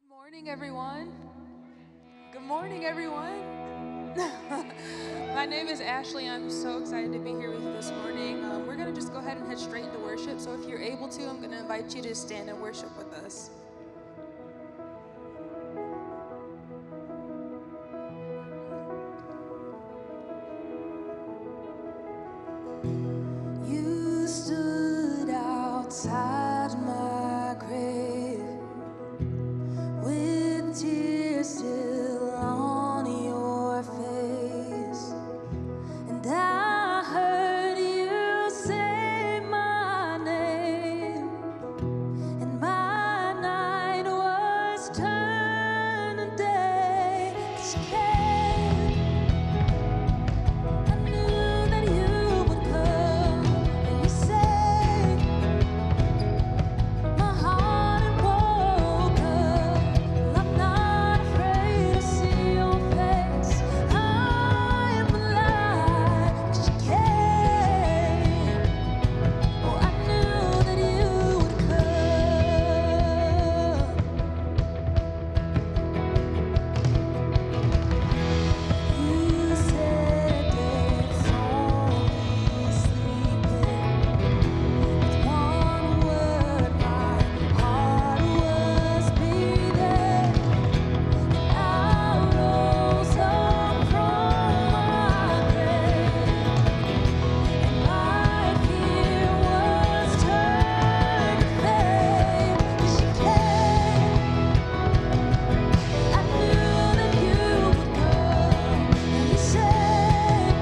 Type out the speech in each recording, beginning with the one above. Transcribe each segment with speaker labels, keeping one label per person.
Speaker 1: Morning, everyone. Good morning, everyone. My name is Ashley. I'm so excited to be here with you this morning. We're going to just go ahead and head straight into worship. So if you're able to, I'm going to invite you to stand and worship with us. You stood outside my grave with tears still on your face, and I heard you say my name, and my night was turned to day. 'Cause you came, I knew that you would come, and you saved my heart and woke up. I'm not afraid to see your face. I am alive 'cause you came. Oh, I knew that you would come. You said death's only sleeping. With one word, my heart was beating. I rose up from my grave, and my fear was turned to fame. 'Cause you came, I knew that you would come, and you said,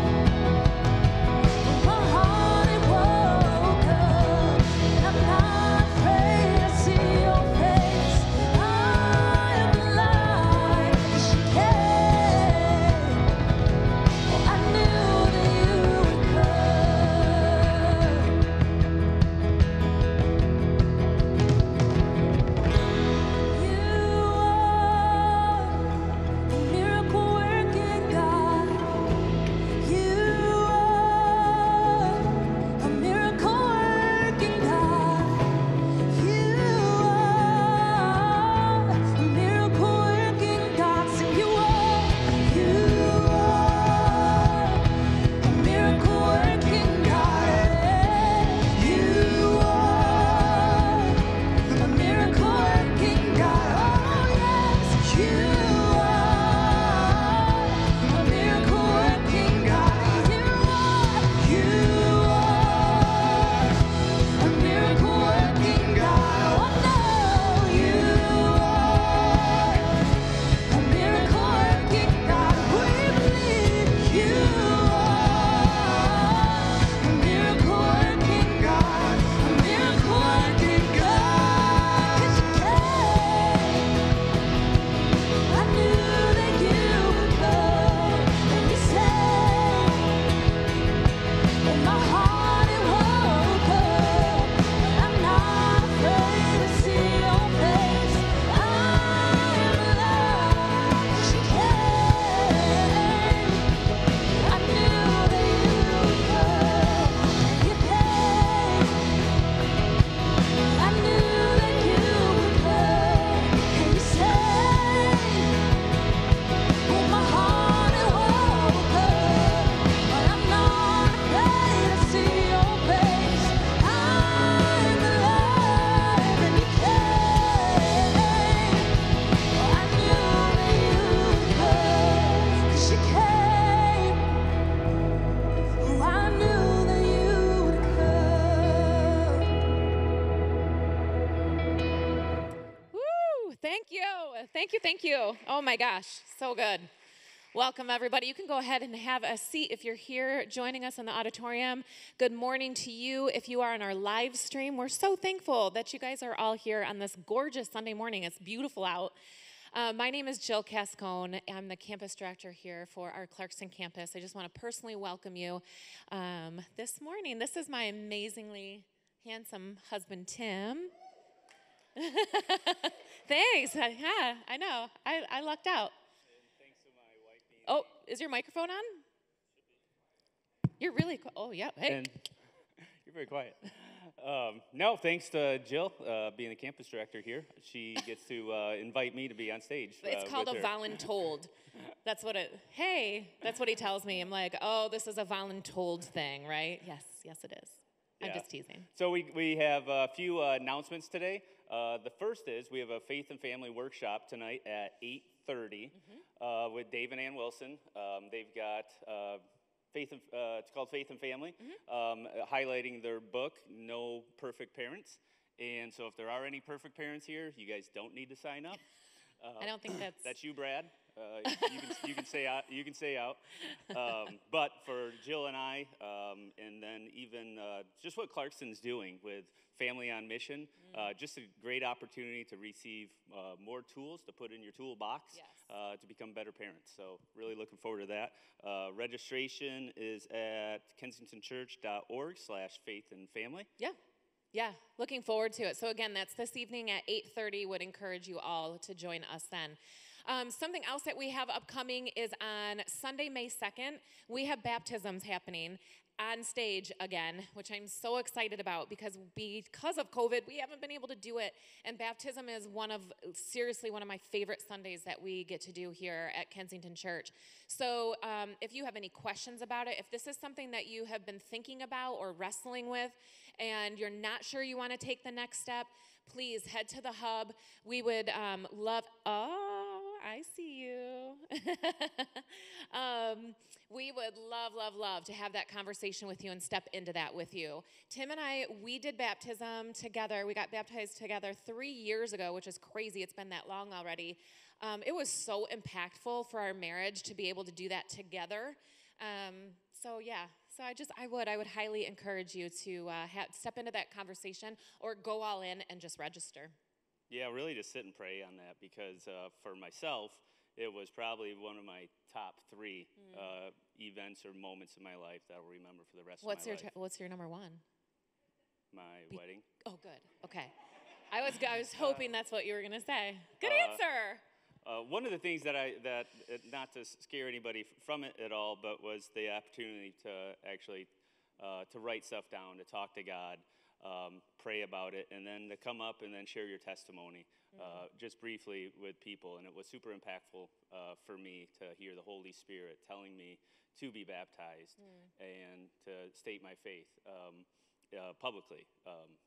Speaker 1: my heart it woke up, and I'm not afraid to see your face. I am alive 'cause you came. Oh, I knew that you would come. You are a miracle working God. You are a miracle working God. You are a miracle working God. Sing, you are a miracle working God. You are a miracle working God. Oh yes, you are a miracle working God. You are a miracle working God. Oh no, you are a miracle working God. We believe you are a miracle working God. A miracle working God. 'Cause you came, I knew that you would come, and you said, and my heart it woke up, but I'm not afraid to see your face. I am alive 'cause you came. I knew that you would come, and you came. I knew that you would come, and you said, oh, my heart it woke up, but I'm not afraid to see your face. I am alive, and you came. Oh, I knew that you would come, 'cause you came. Oh, I knew that you would come.
Speaker 2: Woo! Thank you. Thank you. Thank you. Oh my gosh. So good. Welcome, everybody. You can go ahead and have a seat if you're here joining us in the auditorium. Good morning to you. If you are on our live stream, we're so thankful that you guys are all here on this gorgeous Sunday morning. It's beautiful out. My name is Jill Cascone. I'm the campus director here for our Clarkston campus. I just want to personally welcome you this morning. This is my amazingly handsome husband, Tim. Thanks. Yeah, I know. I lucked out.
Speaker 3: Thanks to my wife being
Speaker 2: Oh, is your microphone on? You're really cool. Oh, yeah. Hey.
Speaker 3: and you're very quiet. No, thanks to Jill being the campus director here. She gets to invite me to be on stage.
Speaker 2: It's called a
Speaker 3: with her.
Speaker 2: voluntold. That's what it, hey, that's what he tells me. I'm like, oh, this is a voluntold thing, right? Yes, it is. I'm
Speaker 3: Yeah.
Speaker 2: just teasing.
Speaker 3: So we have a few announcements today. The first is we have a faith and family workshop tonight at 8:30 with Dave and Ann Wilson. They've got it's called Faith and Family, highlighting their book, No Perfect Parents. And so if there are any perfect parents here, you guys don't need to sign up.
Speaker 2: I don't think
Speaker 3: That's you, Brad. You can say out. You can say out. But for Jill and I, and then even just what Clarkston's doing with Family on Mission, just a great opportunity to receive more tools to put in your toolbox to become better parents. So really looking forward to that. Registration is at kensingtonchurch.org/faith and family.
Speaker 2: Yeah, looking forward to it. So again, that's this evening at 8:30. Would encourage you all to join us then. Something else that we have upcoming is on Sunday, May 2nd, we have baptisms happening on stage again, which I'm so excited about because of COVID, we haven't been able to do it. And baptism is seriously one of my favorite Sundays that we get to do here at Kensington Church. So if you have any questions about it, if this is something that you have been thinking about or wrestling with and you're not sure you want to take the next step, please head to the hub. We would I see you. We would love to have that conversation with you and step into that with you. Tim and I, we did baptism together. We got baptized together 3 years ago, which is crazy. It's been that long already. It was so impactful for our marriage to be able to do that together. So I would highly encourage you to step into that conversation or go all in and just register.
Speaker 3: Yeah, really just sit and pray on that because for myself, it was probably one of my top 3 events or moments in my life that I'll remember for the rest of my life.
Speaker 2: What's your number one?
Speaker 3: My wedding.
Speaker 2: Oh, good. Okay. I was hoping that's what you were gonna say. Good answer.
Speaker 3: One of the things that not to scare anybody from it at all, but was the opportunity to actually to write stuff down, to talk to God, pray about it, and then to come up and then share your testimony just briefly with people. And it was super impactful for me to hear the Holy Spirit telling me to be baptized and to state my faith publicly.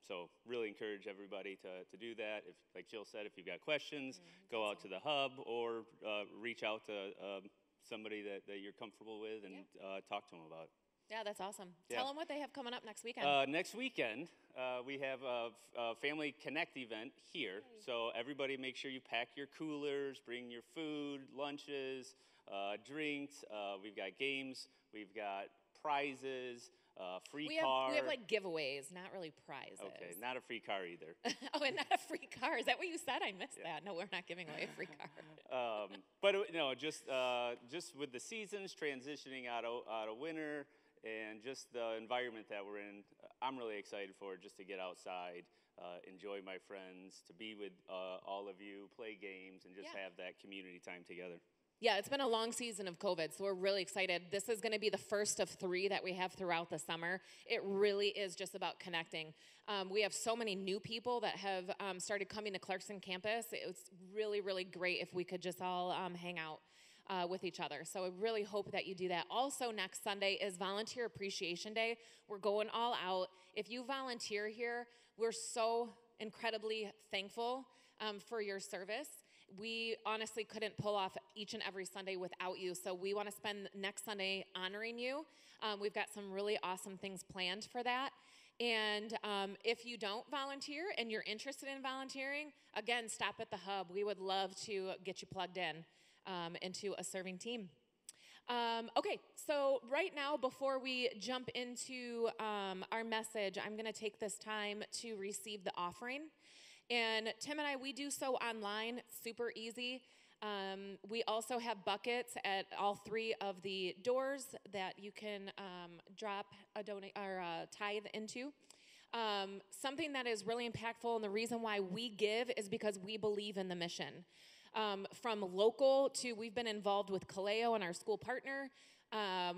Speaker 3: So really encourage everybody to do that. If, like Jill said, if you've got questions, go out to the hub or reach out to somebody that you're comfortable with and talk to them about it.
Speaker 2: Yeah, that's awesome.
Speaker 3: Yeah.
Speaker 2: Tell them what they have coming up next weekend.
Speaker 3: Next weekend, we have a Family Connect event here. So everybody make sure you pack your coolers, bring your food, lunches, drinks. We've got games. We've got prizes, free car.
Speaker 2: We have like giveaways, not really prizes.
Speaker 3: Okay, not a free car either.
Speaker 2: Oh, and not a free car. Is that what you said? I missed that. No, we're not giving away a free car.
Speaker 3: But just with the seasons transitioning out of winter, and just the environment that we're in, I'm really excited for it, just to get outside, enjoy my friends, to be with all of you, play games, and just have that community time together.
Speaker 2: Yeah, it's been a long season of COVID, so we're really excited. This is going to be the first of 3 that we have throughout the summer. It really is just about connecting. We have so many new people that have started coming to Clarkston campus. It's really, really great if we could just all hang out with each other. So I really hope that you do that. Also, next Sunday is Volunteer Appreciation Day. We're going all out. If you volunteer here, we're so incredibly thankful for your service. We honestly couldn't pull off each and every Sunday without you. So we want to spend next Sunday honoring you. We've got some really awesome things planned for that. And if you don't volunteer and you're interested in volunteering, again, stop at the hub. We would love to get you plugged in into a serving team. Okay, so right now, before we jump into our message, I'm going to take this time to receive the offering. And Tim and I, we do so online, super easy. We also have buckets at all 3 of the doors that you can drop a tithe into. Something that is really impactful, and the reason why we give is because we believe in the mission. From local to, we've been involved with Kaleo and our school partner.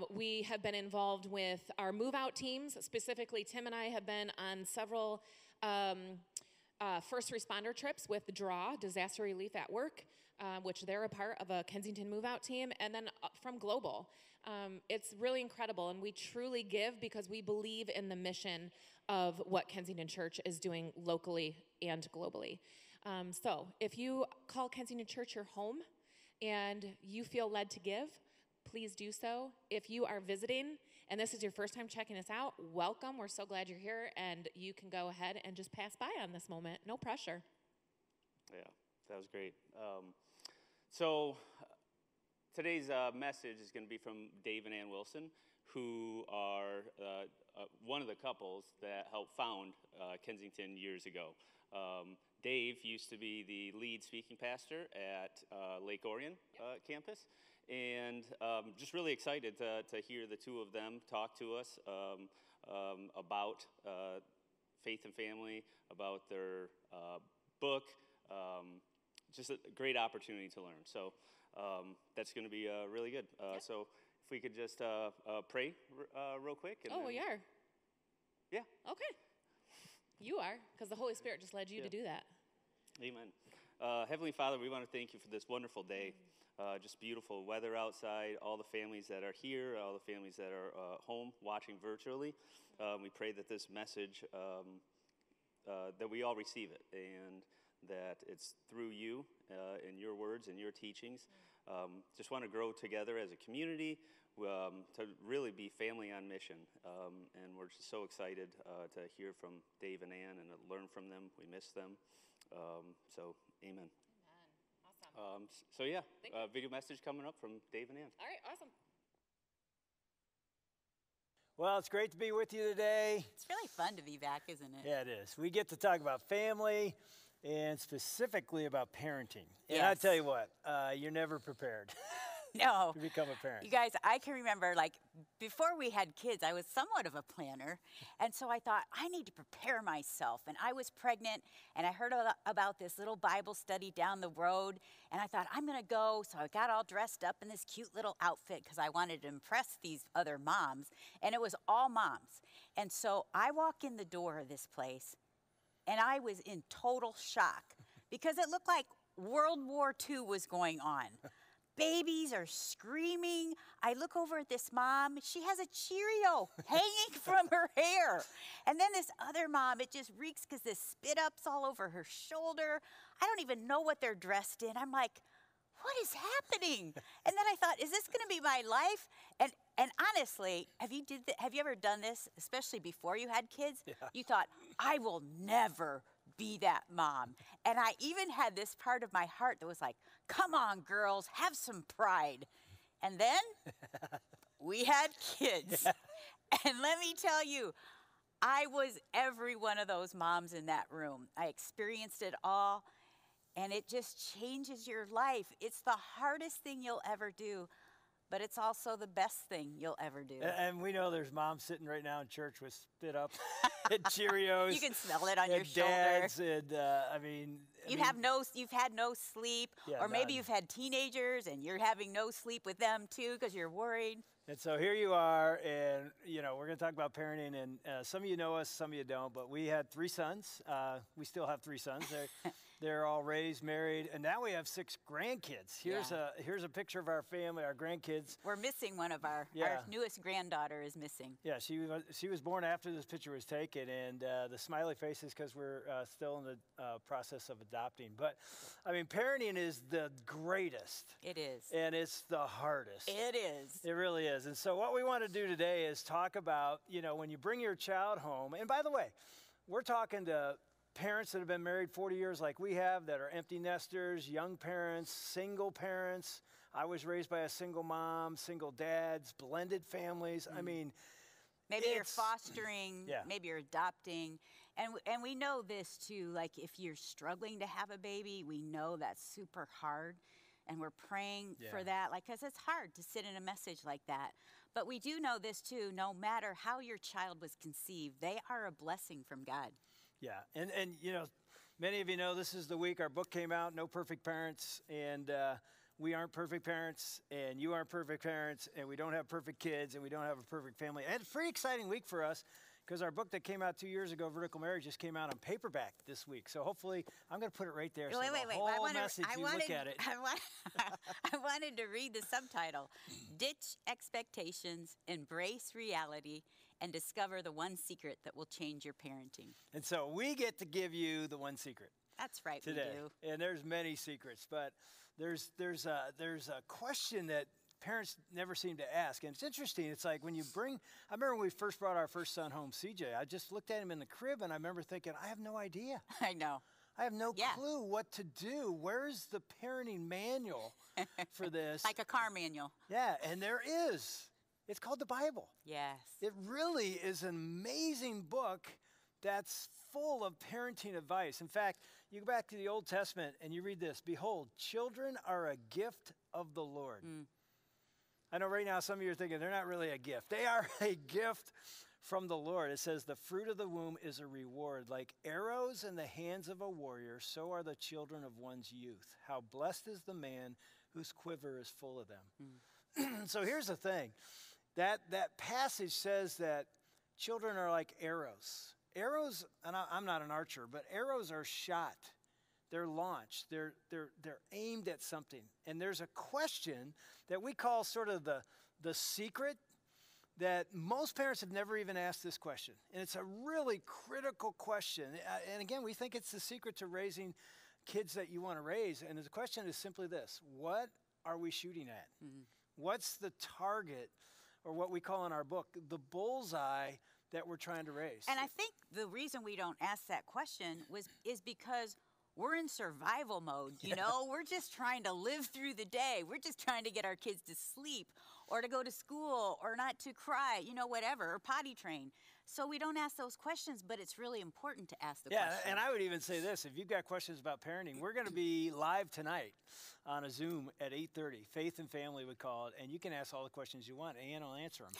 Speaker 2: We have been involved with our move-out teams. Specifically, Tim and I have been on several first responder trips with DRAW, Disaster Relief at Work, which they're a part of a Kensington move-out team, and then from Global. It's really incredible, and we truly give because we believe in the mission of what Kensington Church is doing locally and globally. So if you call Kensington Church your home and you feel led to give, please do so. If you are visiting and this is your first time checking us out, welcome. We're so glad you're here, and you can go ahead and just pass by on this moment. No pressure.
Speaker 3: Yeah, that was great. So today's message is going to be from Dave and Ann Wilson, who are one of the couples that helped found Kensington years ago. Dave used to be the lead speaking pastor at Lake Orion campus, and just really excited to hear the two of them talk to us about faith and family, about their book. Just a great opportunity to learn. So that's going to be really good. So if we could just pray real quick. And
Speaker 2: We are?
Speaker 3: Yeah.
Speaker 2: Okay. You are, because the Holy Spirit just led you to do that.
Speaker 3: Amen. Heavenly Father, we want to thank you for this wonderful day. Just beautiful weather outside, all the families that are here, all the families that are home watching virtually. We pray that this message, that we all receive it, and that it's through you and your words and your teachings. Just want to grow together as a community, to really be family on mission. And we're just so excited to hear from Dave and Ann and to learn from them. We miss them. So, amen.
Speaker 2: Awesome.
Speaker 3: So yeah, video message coming up from Dave and Ann.
Speaker 2: All right, awesome.
Speaker 4: Well, it's great to be with you today.
Speaker 5: It's really fun to be back, isn't it?
Speaker 4: Yeah, it is. We get to talk about family and specifically about parenting. And I
Speaker 5: Yes.
Speaker 4: tell you what, you're never prepared
Speaker 5: No.
Speaker 4: to become a parent.
Speaker 5: You guys, I can remember, like, before we had kids, I was somewhat of a planner. And so I thought, I need to prepare myself. And I was pregnant, and I heard about this little Bible study down the road. And I thought, I'm going to go. So I got all dressed up in this cute little outfit because I wanted to impress these other moms. And it was all moms. And so I walk in the door of this place, and I was in total shock because it looked like World War II was going on. Babies are screaming. I look over at this mom. She has a Cheerio hanging from her hair. And then this other mom, it just reeks because there's spit ups all over her shoulder. I don't even know what they're dressed in. I'm like, what is happening? And then I thought, is this going to be my life? And honestly, have you ever done this, especially before you had kids?
Speaker 4: Yeah.
Speaker 5: You thought, I will never be that mom. And I even had this part of my heart that was like, come on, girls, have some pride. And then we had kids. And let me tell you, I was every one of those moms in that room. I experienced it all, and it just changes your life. It's the hardest thing you'll ever do, but it's also the best thing you'll ever do.
Speaker 4: And we know there's moms sitting right now in church with spit up and Cheerios.
Speaker 5: You can smell it on
Speaker 4: and
Speaker 5: your shoulder.
Speaker 4: dads, and I mean,
Speaker 5: You've had no sleep,
Speaker 4: Yeah,
Speaker 5: or maybe
Speaker 4: none.
Speaker 5: you've had teenagers and you're having no sleep with them too because you're worried.
Speaker 4: And so here you are, and we're going to talk about parenting. And some of you know us, some of you don't. But we had 3 sons. We still have 3 sons. They're all raised, married, and now we have 6 grandkids. Here's a picture of our family, our grandkids.
Speaker 5: We're missing one of our newest granddaughter is missing.
Speaker 4: Yeah, she was born after this picture was taken, and the smiley face is because we're still in the process of adopting. But I mean, parenting is the greatest.
Speaker 5: It is.
Speaker 4: And it's the hardest.
Speaker 5: It is.
Speaker 4: It really is. And so what we want to do today is talk about, when you bring your child home, and by the way, we're talking to parents that have been married 40 years like we have, that are empty nesters, young parents, single parents. I was raised by a single mom, single dads, blended families. I mean,
Speaker 5: maybe you're fostering,
Speaker 4: Yeah.
Speaker 5: maybe you're adopting. And we know this too, like if you're struggling to have a baby, we know that's super hard. And we're praying for that, because it's hard to sit in a message like that. But we do know this too, no matter how your child was conceived, they are a blessing from God.
Speaker 4: Yeah, and many of you know this is the week our book came out, No Perfect Parents, and we aren't perfect parents, and you aren't perfect parents, and we don't have perfect kids, and we don't have a perfect family. And it's a pretty exciting week for us because our book that came out 2 years ago, Vertical Marriage, just came out on paperback this week. So hopefully, I'm going to put it right there. So
Speaker 5: Wait.
Speaker 4: the whole message, you look at it.
Speaker 5: I wanted to read the subtitle: Ditch expectations, embrace reality, and discover the one secret that will change your parenting.
Speaker 4: And so we get to give you the one secret.
Speaker 5: That's right,
Speaker 4: Today.
Speaker 5: we do.
Speaker 4: And there's many secrets, but there's a question that parents never seem to ask. And it's interesting. It's like when you I remember when we first brought our first son home, CJ, I just looked at him in the crib and I remember thinking, I have no idea.
Speaker 5: I know.
Speaker 4: I have no
Speaker 5: Yeah.
Speaker 4: clue what to do. Where's the parenting manual for this?
Speaker 5: Like a car manual.
Speaker 4: Yeah, and there is. It's called the Bible.
Speaker 5: Yes.
Speaker 4: It really is an amazing book that's full of parenting advice. In fact, you go back to the Old Testament and you read this: Behold, children are a gift of the Lord. I know right now some of you are thinking they're not really a gift. They are a gift from the Lord. It says the fruit of the womb is a reward. Like arrows in the hands of a warrior, so are the children of one's youth. How blessed is the man whose quiver is full of them. So here's the thing. That passage says that children are like arrows. Arrows, and I'm not an archer, but arrows are shot. They're launched. They're aimed at something. And there's a question that we call sort of the secret that most parents have never even asked this question. And it's a really critical question. And again, we think it's the secret to raising kids that you want to raise. And the question is simply this: what are we shooting at? What's the target, or what we call in our book, the bullseye that we're trying to raise?
Speaker 5: And I think the reason we don't ask that question is because we're in survival mode, you know? We're just trying to live through the day. We're just trying to get our kids to sleep or to go to school or not to cry, you know, whatever, or potty train. So we don't ask those questions, but it's really important to ask the question.
Speaker 4: Yeah, and I would even say this: if you've got questions about parenting, we're going to be live tonight on a Zoom at 8:30. Faith and Family would call it, and you can ask all the questions you want, and Ann will answer them.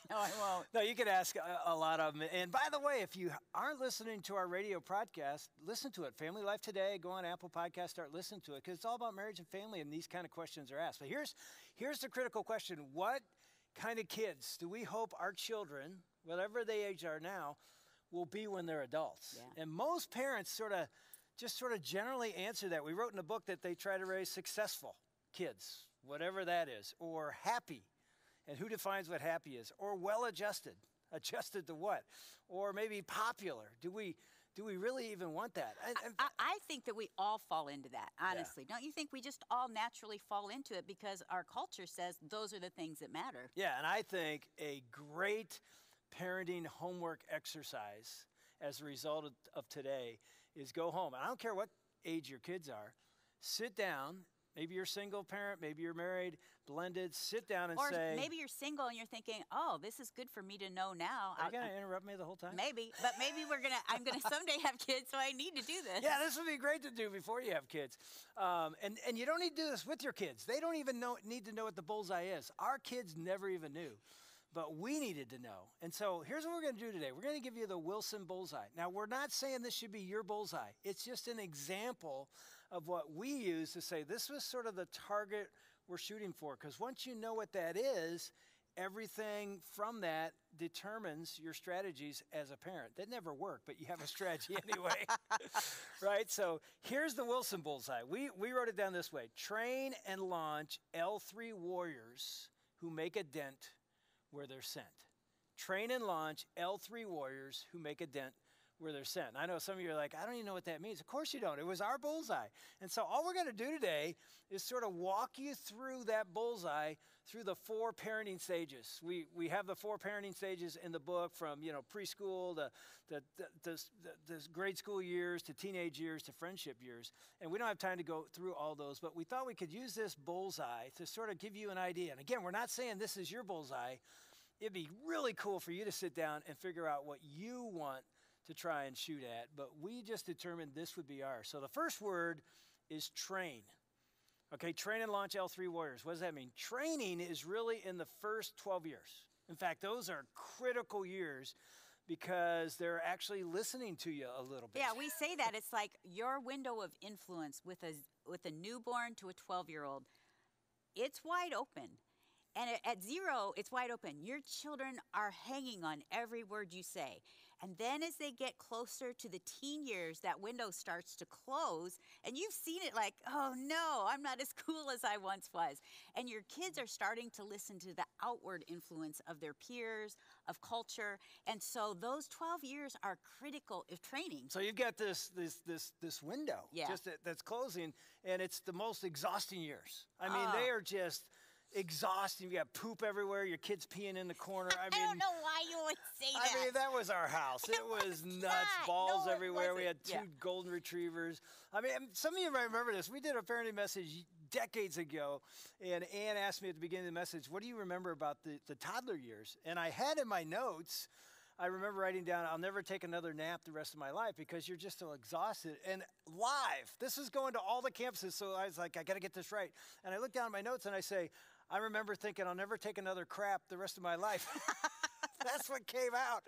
Speaker 5: No, I won't.
Speaker 4: No, you can ask a lot of them. And by the way, if you aren't listening to our radio podcast, listen to it. Family Life Today, go on Apple Podcast, start listening to it, because it's all about marriage and family, and these kind of questions are asked. But here's the critical question: what kind of kids do we hope our children, whatever they age are now, will be when they're adults?
Speaker 5: Yeah.
Speaker 4: And most parents sort of generally answer that. We wrote in the book that they try to raise successful kids, whatever that is, or happy. And who defines what happy is? Or well-adjusted. Adjusted to what? Or maybe popular. Do we really even want that?
Speaker 5: I think that we all fall into that, honestly. Don't you think we just all naturally fall into it because our culture says those are the things that matter?
Speaker 4: Yeah, and I think a great parenting homework exercise as a result of today is go home. And I don't care what age your kids are. Sit down. Maybe you're a single parent. Maybe you're married, blended. Sit down and say.
Speaker 5: Or maybe you're single and you're thinking, oh, this is good for me to know now.
Speaker 4: Are you going to interrupt me the whole time?
Speaker 5: Maybe. But maybe I'm going to someday have kids, so I need to do this.
Speaker 4: Yeah, this would be great to do before you have kids. And you don't need to do this with your kids. They don't even need to know what the bullseye is. Our kids never even knew. But we needed to know. And so here's what we're going to do today. We're going to give you the Wilson bullseye. Now, we're not saying this should be your bullseye. It's just an example of what we use to say this was sort of the target we're shooting for. Because once you know what that is, everything from that determines your strategies as a parent. That never work, but you have a strategy anyway. Right? So here's the Wilson bullseye. We wrote it down this way. Train and launch L3 warriors who make a dent where they're sent. Train and launch L3 warriors who make a dent where they're sent. I know some of you are like, I don't even know what that means. Of course you don't. It was our bullseye. And so all we're going to do today is sort of walk you through that bullseye through the 4 parenting stages. We have the 4 parenting stages in the book, from preschool to the grade school years to teenage years to friendship years. And we don't have time to go through all those, but we thought we could use this bullseye to sort of give you an idea. And again, we're not saying this is your bullseye. It'd be really cool for you to sit down and figure out what you want to try and shoot at, but we just determined this would be ours. So the first word is train. Okay, train and launch L3 warriors. What does that mean? Training is really in the first 12 years. In fact, those are critical years because they're actually listening to you a little bit.
Speaker 5: Yeah, we say that. It's like your window of influence with with a newborn to a 12-year-old, it's wide open. And at 0, it's wide open. Your children are hanging on every word you say. And then as they get closer to the teen years, that window starts to close. And you've seen it like, oh no, I'm not as cool as I once was. And your kids are starting to listen to the outward influence of their peers, of culture. And so those 12 years are critical of training.
Speaker 4: So you've got this window that's closing, and it's the most exhausting years. I mean, they are just exhausting. You got poop everywhere. Your kid's peeing in the corner. I mean,
Speaker 5: I don't know why you would say that.
Speaker 4: I mean, that was our house. It was nuts.
Speaker 5: not.
Speaker 4: Balls
Speaker 5: No, it
Speaker 4: everywhere. We had
Speaker 5: wasn't.
Speaker 4: 2 golden retrievers. I mean, some of you might remember this. We did a parenting message decades ago, and Ann asked me at the beginning of the message, what do you remember about the toddler years? And I had in my notes, I remember writing down, I'll never take another nap the rest of my life because you're just so exhausted. And live, this is going to all the campuses, so I was like, I got to get this right. And I look down at my notes and I say, I remember thinking I'll never take another crap the rest of my life. That's what came out.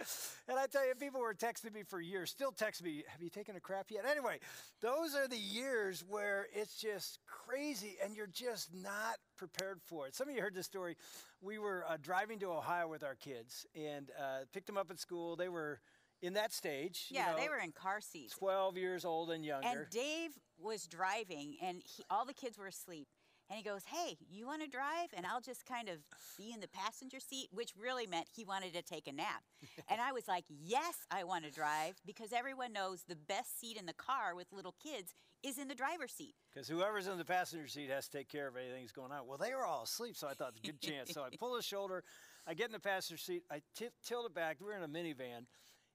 Speaker 4: And I tell you, people were texting me for years, still text me, have you taken a crap yet? Anyway, those are the years where it's just crazy and you're just not prepared for it. Some of you heard this story. We were driving to Ohio with our kids and picked them up at school. They were in that stage.
Speaker 5: Yeah, they were in car seats.
Speaker 4: 12 years old and younger.
Speaker 5: And Dave was driving, and all the kids were asleep. And he goes, hey, you want to drive? And I'll just kind of be in the passenger seat, which really meant he wanted to take a nap. And I was like, yes, I want to drive, because everyone knows the best seat in the car with little kids is in the driver's seat.
Speaker 4: Because whoever's in the passenger seat has to take care of anything that's going on. Well, they were all asleep, so I thought, good chance. So I pull his shoulder, I get in the passenger seat, I tilt it back. We're in a minivan,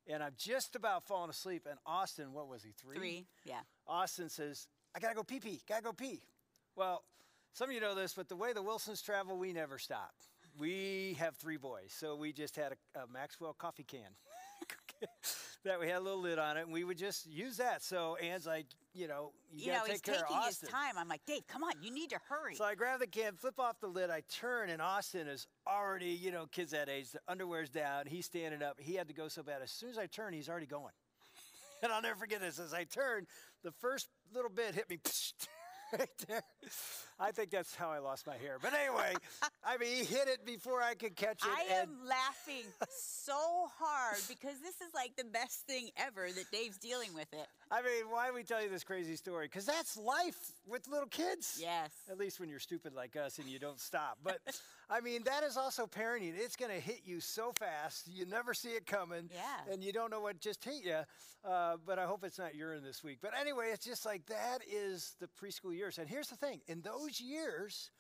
Speaker 4: and I'm just about falling asleep. And Austin, what was he, 3?
Speaker 5: 3, yeah.
Speaker 4: Austin says, I got to go pee-pee, got to go pee. Well, some of you know this, but the way the Wilsons travel, we never stop. We have 3 boys, so we just had a Maxwell coffee can that we had a little lid on it, and we would just use that. So Ann's like, you got to take care of Austin.
Speaker 5: He's taking his time. I'm like, Dave, come on, you need to hurry.
Speaker 4: So I grab the can, flip off the lid, I turn, and Austin is already, kids that age, the underwear's down, he's standing up. He had to go so bad. As soon as I turn, he's already going. And I'll never forget this. As I turned, the first little bit hit me right there. I think that's how I lost my hair. But anyway, I mean, he hit it before I could catch it.
Speaker 5: I am laughing so hard because this is like the best thing ever that Dave's dealing with it.
Speaker 4: I mean, why do we tell you this crazy story? Because that's life with little kids.
Speaker 5: Yes.
Speaker 4: At least when you're stupid like us and you don't stop. But, I mean, that is also parenting. It's going to hit you so fast. You never see it coming.
Speaker 5: Yeah.
Speaker 4: And you don't know what just hit you. But I hope it's not urine this week. But anyway, it's just like that is the preschool years. And here's the thing. In those years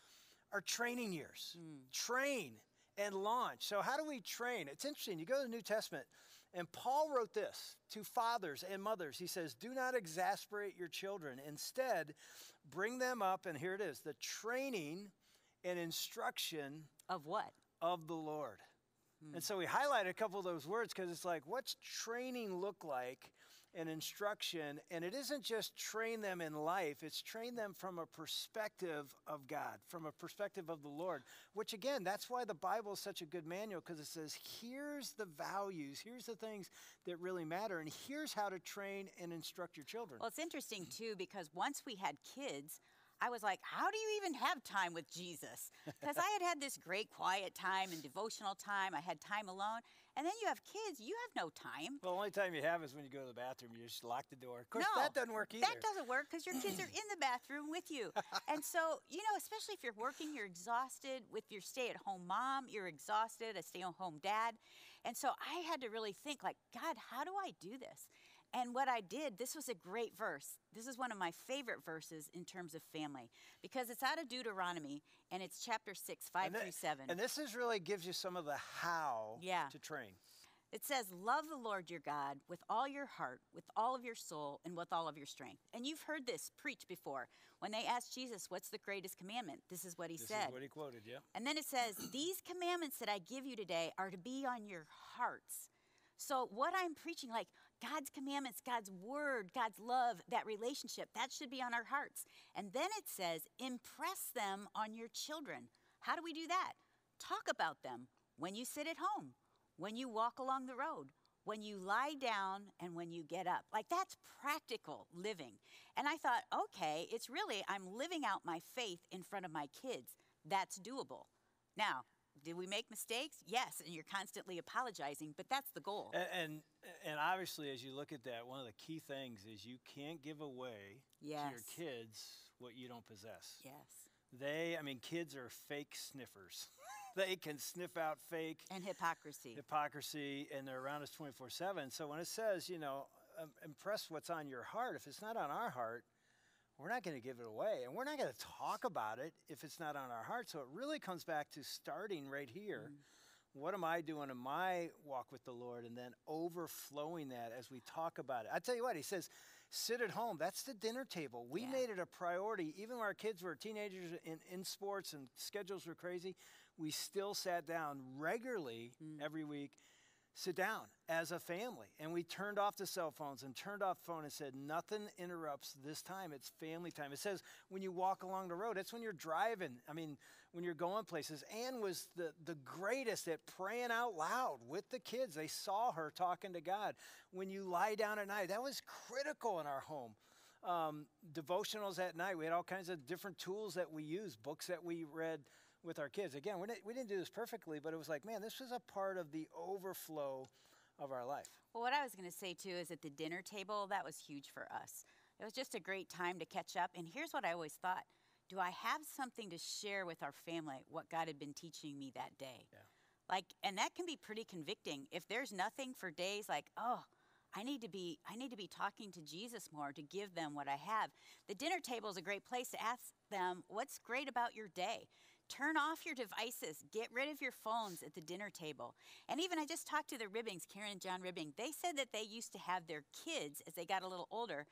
Speaker 4: are training years. Train and launch. So how do we train? It's interesting. You go to the New Testament, and Paul wrote this to fathers and mothers. He says, do not exasperate your children. Instead, bring them up, and here it is, the training and instruction
Speaker 5: Of what?
Speaker 4: of the Lord. And so we highlighted a couple of those words because it's like, what's training look like and instruction? And it isn't just train them in life, it's train them from a perspective of God, from a perspective of the Lord, which again, that's why the Bible is such a good manual, because it says, here's the values, here's the things that really matter, and here's how to train and instruct your children.
Speaker 5: Well, it's interesting too, because once we had kids, I was like, how do you even have time with Jesus? Because I had this great quiet time and devotional time. I had time alone. And then you have kids, you have no time.
Speaker 4: Well, the only time you have is when you go to the bathroom. You just lock the door. Of course,
Speaker 5: No,
Speaker 4: that doesn't work either.
Speaker 5: That doesn't work because your kids are in the bathroom with you. And so, especially if you're working, you're exhausted. With your stay-at-home mom, you're exhausted, a stay-at-home dad. And so I had to really think, like, God, how do I do this? And what I did, this was a great verse. This is one of my favorite verses in terms of family, because it's out of Deuteronomy, and it's chapter 6, 5 through 7.
Speaker 4: And this is really gives you some of the how
Speaker 5: Yeah.
Speaker 4: to train.
Speaker 5: It says, love the Lord your God with all your heart, with all of your soul, and with all of your strength. And you've heard this preached before. When they asked Jesus, what's the greatest commandment? This is what he
Speaker 4: This
Speaker 5: said.
Speaker 4: is what he quoted, yeah.
Speaker 5: And then it says, these commandments that I give you today are to be on your hearts. So what I'm preaching, like God's commandments, God's word, God's love, that relationship, that should be on our hearts. And then it says, impress them on your children. How do we do that? Talk about them when you sit at home, when you walk along the road, when you lie down and when you get up. Like, that's practical living. And I thought, okay, it's really, I'm living out my faith in front of my kids. That's doable. Now, did we make mistakes? Yes, and you're constantly apologizing, but that's the goal.
Speaker 4: And obviously, as you look at that, one of the key things is you can't give away to your
Speaker 5: Yes.
Speaker 4: kids what you don't possess.
Speaker 5: Yes.
Speaker 4: Kids are fake sniffers. They can sniff out fake
Speaker 5: And hypocrisy.
Speaker 4: and they're around us 24/7. So when it says, impress what's on your heart, if it's not on our heart, we're not going to give it away. And we're not going to talk about it if it's not on our heart. So it really comes back to starting right here. What am I doing in my walk with the Lord? And then overflowing that as we talk about it. I tell you what, he says, sit at home. That's the dinner table. We
Speaker 5: Yeah.
Speaker 4: made it a priority. Even when our kids were teenagers in sports and schedules were crazy, we still sat down regularly every week, sit down as a family. And we turned off the cell phones and turned off the phone and said, nothing interrupts this time. It's family time. It says when you walk along the road, it's when you're driving. When you're going places. Ann was the greatest at praying out loud with the kids. They saw her talking to God. When you lie down at night, that was critical in our home. Devotionals at night. We had all kinds of different tools that we used, books that we read with our kids. Again, we didn't do this perfectly, but it was like, man, this was a part of the overflow of our life.
Speaker 5: Well, what I was going to say, too, is at the dinner table, that was huge for us. It was just a great time to catch up. And here's what I always thought. Do I have something to share with our family, what God had been teaching me that day?
Speaker 4: Yeah.
Speaker 5: And that can be pretty convicting. If there's nothing for days like, oh, I need to be talking to Jesus more to give them what I have. The dinner table is a great place to ask them, what's great about your day? Turn off your devices. Get rid of your phones at the dinner table. And even I just talked to the Ribbings, Karen and John Ribbing. They said that they used to have their kids, as they got a little older,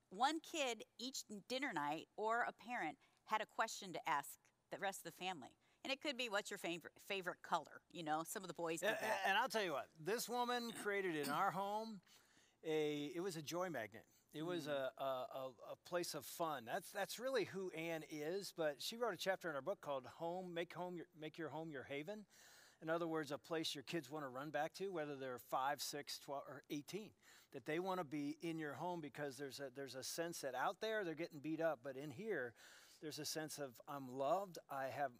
Speaker 5: one kid each dinner night or a parent had a question to ask the rest of the family. And it could be, what's your favorite color? Some of the boys did that.
Speaker 4: And I'll tell you what, this woman created in our home, it was a joy magnet. It was a place of fun. That's really who Ann is. But she wrote a chapter in our book called "Home, Make Your Home Your Haven." In other words, a place your kids want to run back to, whether they're 5, 6, 12, or 18. That they want to be in your home because there's a sense that out there they're getting beat up, but in here there's a sense of I'm loved, I have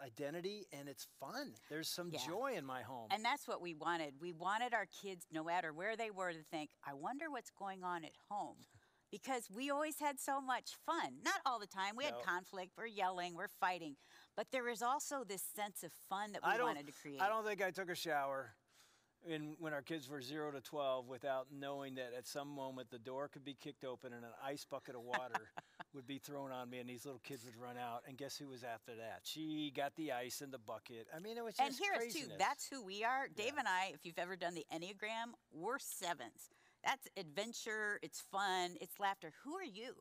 Speaker 4: identity, and it's fun. There's some joy in my home.
Speaker 5: And that's what we wanted. We wanted our kids, no matter where they were, to think, I wonder what's going on at home. Because we always had so much fun. Not all the time. We had conflict. We're yelling. We're fighting. But there was also this sense of fun that we wanted to create.
Speaker 4: I don't think I took a shower when our kids were 0 to 12 without knowing that at some moment the door could be kicked open and an ice bucket of water would be thrown on me and these little kids would run out. And guess who was after that? She got the ice in the bucket. It was just
Speaker 5: And here's
Speaker 4: craziness.
Speaker 5: too, that's who we are. Dave and I, if you've ever done the Enneagram, we're 7s. That's adventure, it's fun, it's laughter. Who are you?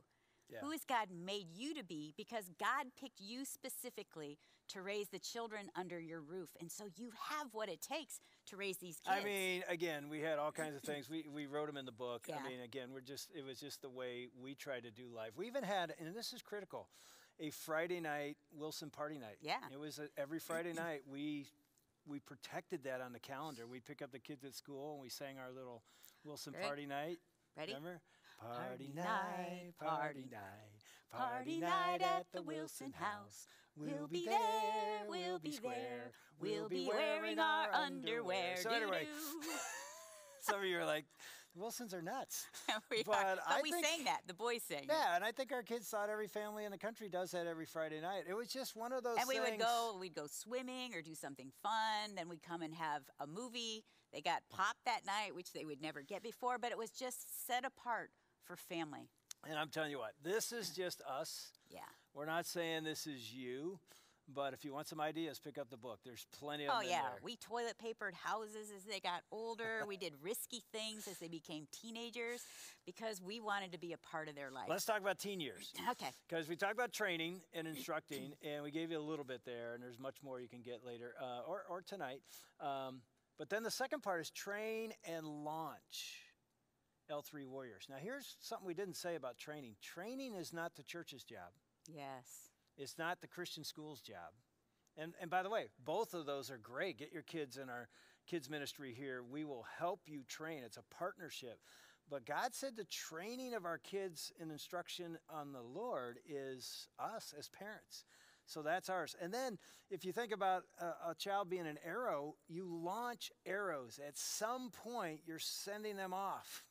Speaker 4: Yeah.
Speaker 5: Who has God made you to be? Because God picked you specifically to raise the children under your roof. And so you have what it takes to raise these kids.
Speaker 4: Again, we had all kinds of things. We wrote them in the book.
Speaker 5: Yeah.
Speaker 4: Again, it was just the way we try to do life. We even had, and this is critical, a Friday night Wilson party night.
Speaker 5: Yeah.
Speaker 4: It was every Friday night. We protected that on the calendar. We'd pick up the kids at school and we sang our little Wilson
Speaker 5: Great.
Speaker 4: party night.
Speaker 5: Ready?
Speaker 4: Remember?
Speaker 5: Party night, party night at the Wilson house. We'll be there, we'll be square. We'll be wearing our underwear.
Speaker 4: So anyway,
Speaker 5: Doo-doo.
Speaker 4: some of you are like, Wilsons are nuts.
Speaker 5: we
Speaker 4: But
Speaker 5: are.
Speaker 4: I
Speaker 5: But we
Speaker 4: think-
Speaker 5: sang that. The boys sang.
Speaker 4: Yeah, and I think our kids thought every family in the country does that every Friday night. It was just one of those
Speaker 5: And
Speaker 4: things.
Speaker 5: we'd go swimming or do something fun. Then we'd come and have a movie. They got pop that night, which they would never get before, but it was just set apart for family.
Speaker 4: And I'm telling you what, this is just us.
Speaker 5: Yeah.
Speaker 4: We're not saying this is you, but if you want some ideas, pick up the book. There's plenty of them
Speaker 5: Oh,
Speaker 4: in
Speaker 5: yeah.
Speaker 4: there.
Speaker 5: We toilet papered houses as they got older. We did risky things as they became teenagers because we wanted to be a part of their life.
Speaker 4: Let's talk about teen years.
Speaker 5: Okay.
Speaker 4: Because we talked about training and instructing, and we gave you a little bit there, and there's much more you can get later or tonight. But then the second part is train and launch L3 Warriors. Now, here's something we didn't say about training. Training is not the church's job.
Speaker 5: Yes.
Speaker 4: It's not the Christian school's job. And by the way, both of those are great. Get your kids in our kids ministry here. We will help you train. It's a partnership. But God said the training of our kids in instruction on the Lord is us as parents. So that's ours. And then if you think about a child being an arrow, you launch arrows. At some point, you're sending them off.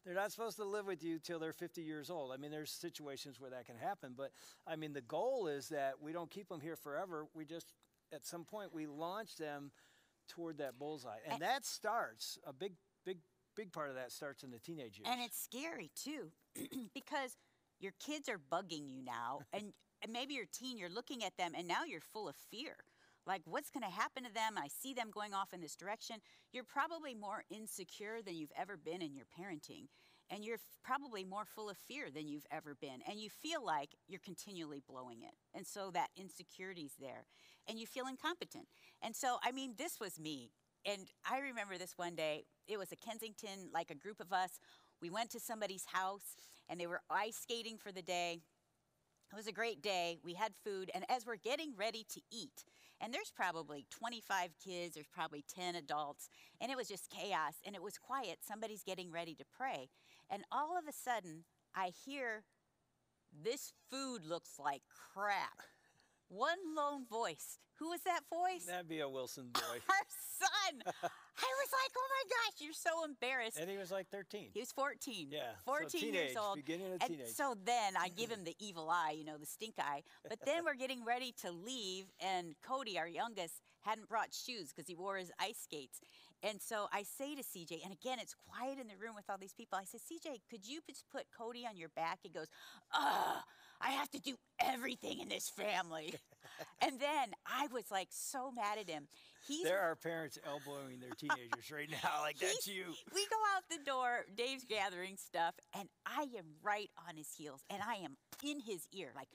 Speaker 4: They're not supposed to live with you till they're 50 years old. I mean, there's situations where that can happen. But, I mean, the goal is that we don't keep them here forever. We just, at some point, we launch them toward that bullseye. And that starts, a big part of that starts in the teenage years.
Speaker 5: And it's scary, too, because your kids are bugging you now. And maybe you're a teen, you're looking at them, and now you're full of fear. Like, what's going to happen to them? I see them going off in this direction. You're probably more insecure than you've ever been in your parenting. And you're probably more full of fear than you've ever been. And you feel like you're continually blowing it. And so that insecurity's there. And you feel incompetent. And so, I mean, this was me. And I remember this one day. It was a Kensington, like a group of us. We went to somebody's house, and they were ice skating for the day. It was a great day. We had food. And as we're getting ready to eat, and there's probably 25 kids, there's probably 10 adults, and it was just chaos, and it was quiet. Somebody's getting ready to pray. And all of a sudden, I hear, "This food looks like crap." One lone voice. Who was that voice?
Speaker 4: That'd be a Wilson boy.
Speaker 5: Our son. I was like, oh my gosh, you're so embarrassed.
Speaker 4: And he was like 13.
Speaker 5: He was 14.
Speaker 4: Yeah.
Speaker 5: 14
Speaker 4: so teenage,
Speaker 5: years old.
Speaker 4: Beginning of
Speaker 5: And
Speaker 4: teenage.
Speaker 5: so then I give him the evil eye, you know, the stink eye. But then we're getting ready to leave, and Cody, our youngest, hadn't brought shoes because he wore his ice skates. And so I say to CJ, and again, it's quiet in the room with all these people. I said, CJ, could you just put Cody on your back? He goes, I have to do everything in this family. And then I was like so mad at him.
Speaker 4: There are parents elbowing their teenagers right now, like that's you.
Speaker 5: We go out the door, Dave's gathering stuff, and I am right on his heels, and I am in his ear, like,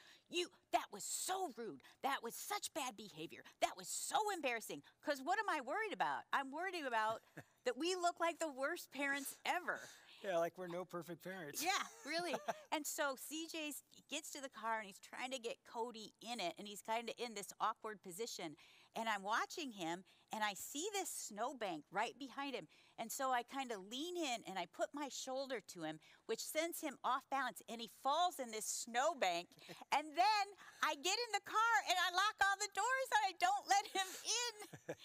Speaker 5: that was so rude. That was such bad behavior. That was so embarrassing. Because what am I worried about? I'm worried about that we look like the worst parents ever.
Speaker 4: Yeah, like we're no perfect parents.
Speaker 5: Yeah, really. And so CJ gets to the car, and he's trying to get Cody in it, and he's kind of in this awkward position. And I'm watching him, and I see this snowbank right behind him. And so I kind of lean in, and I put my shoulder to him, which sends him off balance, and he falls in this snowbank. And then I get in the car, and I lock all the doors, and I don't let him in.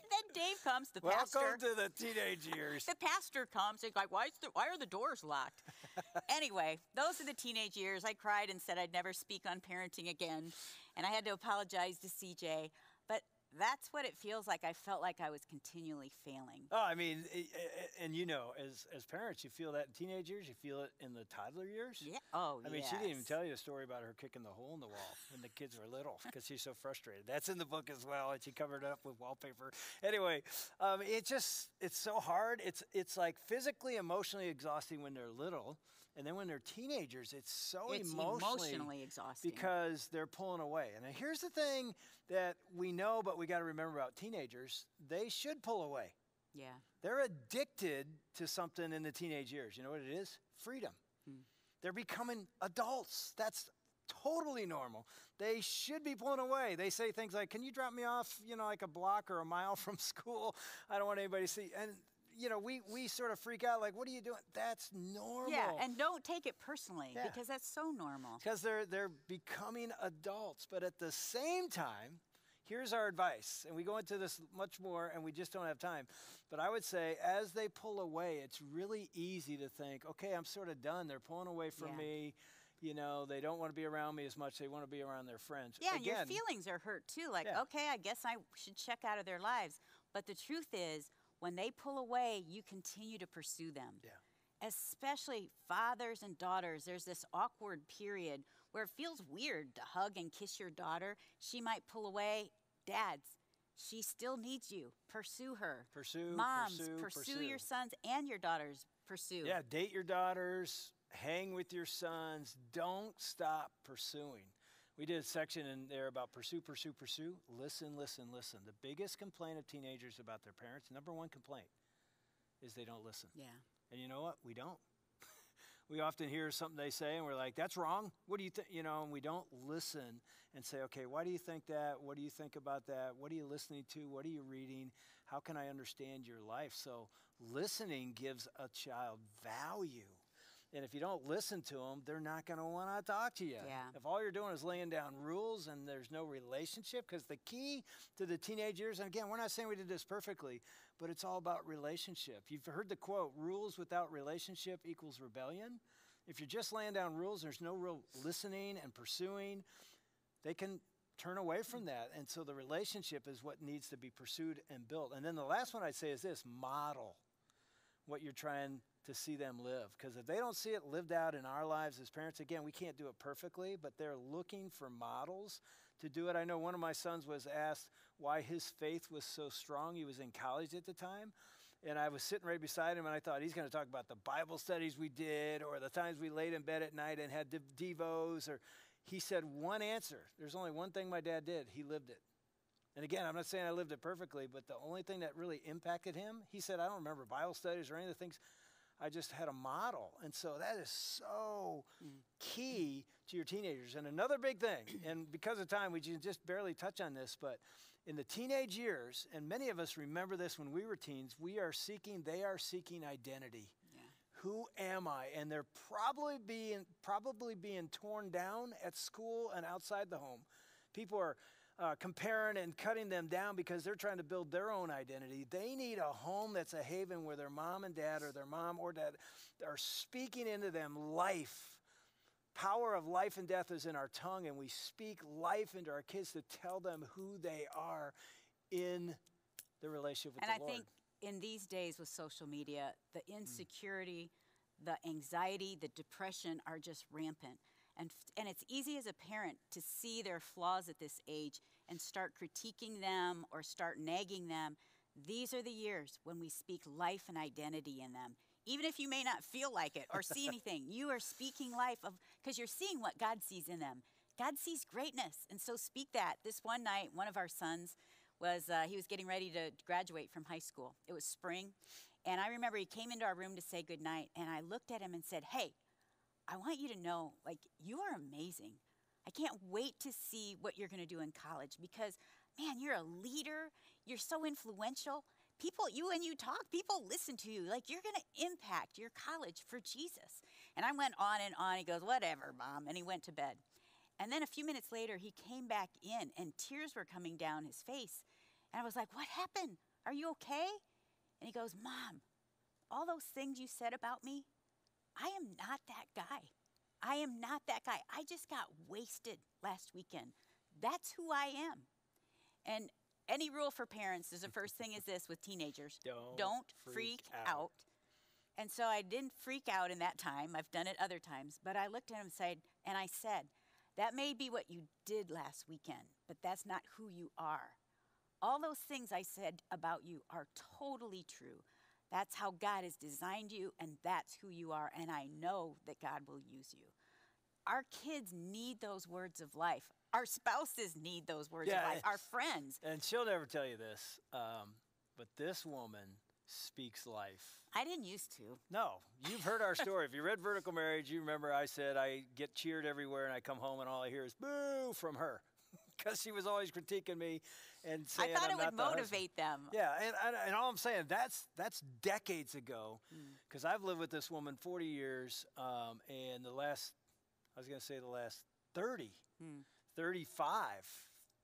Speaker 5: Then Dave comes, the pastor.
Speaker 4: Welcome to the teenage years.
Speaker 5: The pastor comes and like, why are the doors locked? Anyway, those are the teenage years. I cried and said I'd never speak on parenting again. And I had to apologize to CJ. But that's what it feels like. I felt like I was continually failing.
Speaker 4: Oh, I mean, and you know, as parents, you feel that in teenage years. You feel it in the toddler years.
Speaker 5: Yeah. Oh,
Speaker 4: I mean, she didn't even tell you a story about her kicking the hole in the wall when the kids were little because she's so frustrated. That's in the book as well, and she covered it up with wallpaper. Anyway, it's so hard. It's like physically, emotionally exhausting when they're little. And then when they're teenagers, it's so
Speaker 5: emotionally exhausting.
Speaker 4: Because they're pulling away. And here's the thing that we know, but we got to remember about teenagers. They should pull away.
Speaker 5: Yeah.
Speaker 4: They're addicted to something in the teenage years. You know what it is? Freedom. They're becoming adults. That's totally normal. They should be pulling away. They say things like, can you drop me off, like a block or a mile from school? I don't want anybody to see. And we sort of freak out like, what are you doing? That's normal.
Speaker 5: Yeah, and don't take it personally because that's so normal.
Speaker 4: Because they're becoming adults. But at the same time, here's our advice. And we go into this much more, and we just don't have time. But I would say as they pull away, it's really easy to think, okay, I'm sort of done. They're pulling away from me. They don't want to be around me as much. They want to be around their friends.
Speaker 5: Yeah, and your feelings are hurt too. Like, okay, I guess I should check out of their lives. But the truth is, when they pull away, you continue to pursue them. Yeah. Especially fathers and daughters, there's this awkward period where it feels weird to hug and kiss your daughter. She might pull away. Dads, she still needs you. Pursue her.
Speaker 4: Pursue,
Speaker 5: Moms, pursue your sons and your daughters. Pursue.
Speaker 4: Yeah, date your daughters. Hang with your sons. Don't stop pursuing. We did a section in there about pursue, pursue, pursue. Listen, listen, listen. The biggest complaint of teenagers about their parents, number one complaint, is they don't listen.
Speaker 5: Yeah.
Speaker 4: And you know what? We don't. We often hear something they say and we're like, that's wrong. What do you think? You know, and we don't listen and say, okay, why do you think that? What do you think about that? What are you listening to? What are you reading? How can I understand your life? So listening gives a child value. And if you don't listen to them, they're not going to want to talk to you.
Speaker 5: Yeah.
Speaker 4: If all you're doing is laying down rules and there's no relationship, because the key to the teenage years, and again, we're not saying we did this perfectly, but it's all about relationship. You've heard the quote, rules without relationship equals rebellion. If you're just laying down rules, there's no real listening and pursuing, they can turn away from that. And so the relationship is what needs to be pursued and built. And then the last one I'd say is this, model what you're trying to see them live. Because if they don't see it lived out in our lives as parents, again, we can't do it perfectly, but they're looking for models to do it. I know one of my sons was asked why his faith was so strong. He was in college at the time. And I was sitting right beside him, and I thought he's going to talk about the Bible studies we did or the times we laid in bed at night and had devos. Or he said one answer. There's only one thing my dad did. He lived it. And again, I'm not saying I lived it perfectly, but the only thing that really impacted him, he said, I don't remember Bible studies or any of the things. I just had a model. And so that is so key to your teenagers. And another big thing, and because of time, we can just barely touch on this, but in the teenage years, and many of us remember this when we were teens, they are seeking identity.
Speaker 5: Yeah.
Speaker 4: Who am I? And they're probably being torn down at school and outside the home. People are comparing and cutting them down because they're trying to build their own identity. They need a home that's a haven where their mom and dad or their mom or dad are speaking into them life. Power of life and death is in our tongue, and we speak life into our kids to tell them who they are in the relationship with
Speaker 5: And
Speaker 4: the Lord.
Speaker 5: I think in these days with social media, the insecurity, the anxiety, the depression are just rampant. And it's easy as a parent to see their flaws at this age and start critiquing them or start nagging them. These are the years when we speak life and identity in them. Even if you may not feel like it or see anything, you are speaking life because you're seeing what God sees in them. God sees greatness, and so speak that. This one night, one of our sons he was getting ready to graduate from high school. It was spring, and I remember he came into our room to say goodnight, and I looked at him and said, hey, I want you to know, you are amazing. I can't wait to see what you're going to do in college because, man, you're a leader. You're so influential. When you talk, people listen to you. You're going to impact your college for Jesus. And I went on and on. He goes, whatever, Mom. And he went to bed. And then a few minutes later, he came back in, and tears were coming down his face. And I was like, what happened? Are you okay? And he goes, Mom, all those things you said about me, I am not that guy. I am not that guy. I just got wasted last weekend. That's who I am. And any rule for parents is the first thing is this with teenagers. Don't freak out. And so I didn't freak out in that time. I've done it other times. But I looked at him and I said, that may be what you did last weekend, but that's not who you are. All those things I said about you are totally true. That's how God has designed you, and that's who you are, and I know that God will use you. Our kids need those words of life. Our spouses need those words of life. Our friends.
Speaker 4: And she'll never tell you this, but this woman speaks life.
Speaker 5: I didn't used to.
Speaker 4: No, you've heard our story. If you read Vertical Marriage, you remember I said I get cheered everywhere, and I come home, and all I hear is boo from her. Because she was always critiquing me and saying
Speaker 5: I thought
Speaker 4: I'm
Speaker 5: it would
Speaker 4: not the
Speaker 5: motivate them.
Speaker 4: Yeah, and all I'm saying, that's decades ago, because I've lived with this woman 40 years, and the last 30, 35,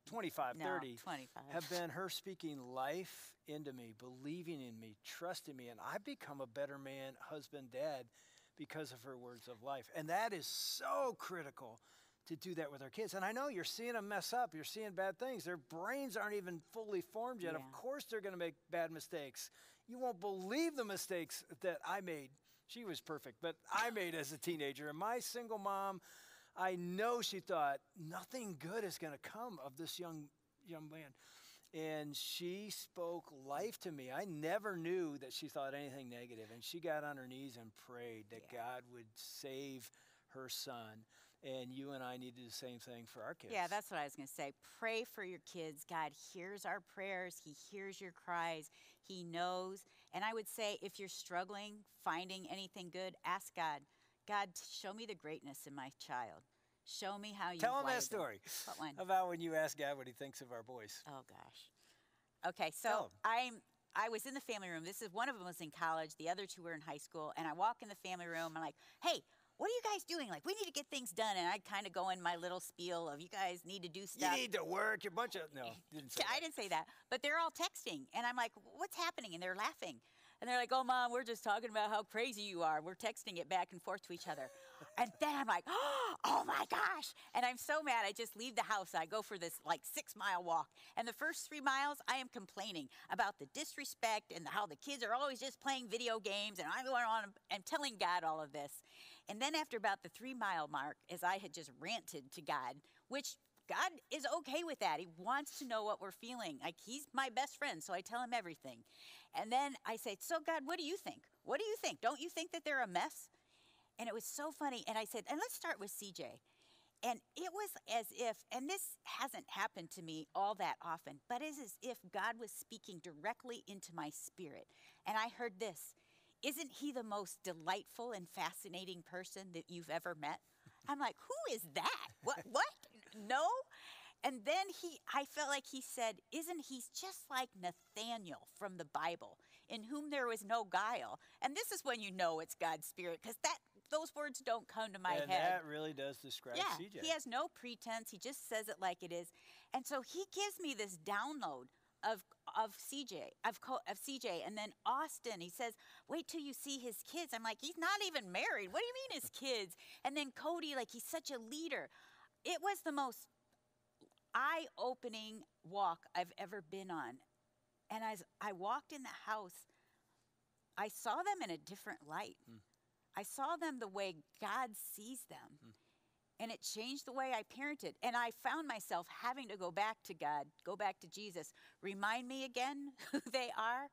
Speaker 4: 25,
Speaker 5: No,
Speaker 4: 30
Speaker 5: 25.
Speaker 4: have been her speaking life into me, believing in me, trusting me, and I've become a better man, husband, dad, because of her words of life. And that is so critical to do that with our kids. And I know you're seeing them mess up. You're seeing bad things. Their brains aren't even fully formed yet.
Speaker 5: Yeah.
Speaker 4: Of course they're going to make bad mistakes. You won't believe the mistakes that I made. She was perfect, but I made as a teenager. And my single mom, I know she thought nothing good is going to come of this young man. And she spoke life to me. I never knew that she thought anything negative. And she got on her knees and prayed that God would save her son. And you and I need to do the same thing for our kids.
Speaker 5: Yeah, that's what I was going to say. Pray for your kids. God hears our prayers. He hears your cries. He knows. And I would say if you're struggling, finding anything good, ask God, God, show me the greatness in my child. Show me how you
Speaker 4: Tell him
Speaker 5: wired
Speaker 4: that story
Speaker 5: What one?
Speaker 4: about when you ask God what he thinks of our boys.
Speaker 5: Oh gosh. Okay,
Speaker 4: Tell
Speaker 5: so I was in the family room. This is one of them was in college. The other two were in high school. And I walk in the family room. I'm like, hey, what are you guys doing? Like, we need to get things done. And I kind of go in my little spiel of you guys need to do stuff.
Speaker 4: You need to work. You're a bunch of no. Didn't say
Speaker 5: I
Speaker 4: that.
Speaker 5: didn't say that, but they're all texting, and I'm like, "What's happening?" And they're laughing, and they're like, "Oh, Mom, we're just talking about how crazy you are." We're texting it back and forth to each other, and then I'm like, "Oh my gosh!" And I'm so mad. I just leave the house. I go for this like 6-mile walk, and the first 3 miles, I am complaining about the disrespect and how the kids are always just playing video games, and I'm going on and telling God all of this. And then after about the 3-mile mark, as I had just ranted to God, which God is okay with that. He wants to know what we're feeling. Like, he's my best friend, so I tell him everything. And then I say, so God, what do you think? What do you think? Don't you think that they're a mess? And it was so funny. And I said, and let's start with CJ. And it was as if, and this hasn't happened to me all that often, but it's as if God was speaking directly into my spirit. And I heard this, isn't he the most delightful and fascinating person that you've ever met? I'm like, who is that? What? No? And then I felt like he said, isn't he just like Nathaniel from the Bible, in whom there was no guile? And this is when you know it's God's Spirit, because those words don't come to my head.
Speaker 4: That really does describe
Speaker 5: Yeah,
Speaker 4: CJ.
Speaker 5: he has no pretense. He just says it like it is. And so he gives me this download of CJ, and then Austin. He says, "Wait till you see his kids." I'm like, "He's not even married. What do you mean his kids?" And then Cody, like, he's such a leader. It was the most eye-opening walk I've ever been on. And as I walked in the house, I saw them in a different light. I saw them the way God sees them. And it changed the way I parented. And I found myself having to go back to God, go back to Jesus, remind me again who they are.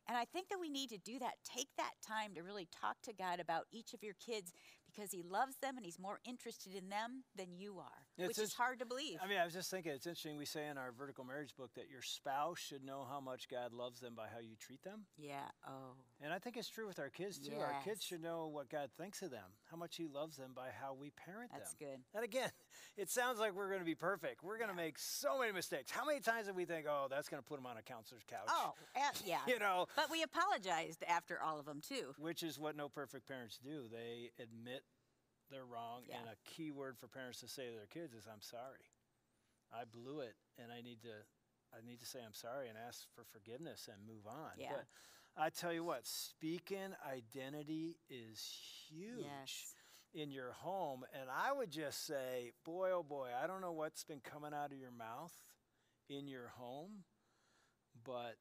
Speaker 5: And I think that we need to do that. Take that time to really talk to God about each of your kids, because he loves them and he's more interested in them than you are, which is hard to believe.
Speaker 4: I mean, I was just thinking, it's interesting. We say in our vertical marriage book that your spouse should know how much God loves them by how you treat them.
Speaker 5: Yeah. Oh.
Speaker 4: And I think it's true with our kids, too. Our kids
Speaker 5: Yes.
Speaker 4: should know what God thinks of them, how much he loves them by how we parent
Speaker 5: That's
Speaker 4: them.
Speaker 5: good.
Speaker 4: And again, it sounds like we're going to be perfect. We're going to make so many mistakes. How many times did we think, oh, that's going to put them on a counselor's couch?
Speaker 5: Oh, yeah.
Speaker 4: You know.
Speaker 5: But we apologized after all of them, too.
Speaker 4: Which is what no perfect parents do. They admit they're wrong.
Speaker 5: Yeah.
Speaker 4: And a key word for parents to say to their kids is, I'm sorry. I blew it, and I need to say I'm sorry and ask for forgiveness and move on.
Speaker 5: Yeah.
Speaker 4: But I tell you what, speaking identity is huge
Speaker 5: Yes.
Speaker 4: in your home. And I would just say, boy, oh boy, I don't know what's been coming out of your mouth in your home, but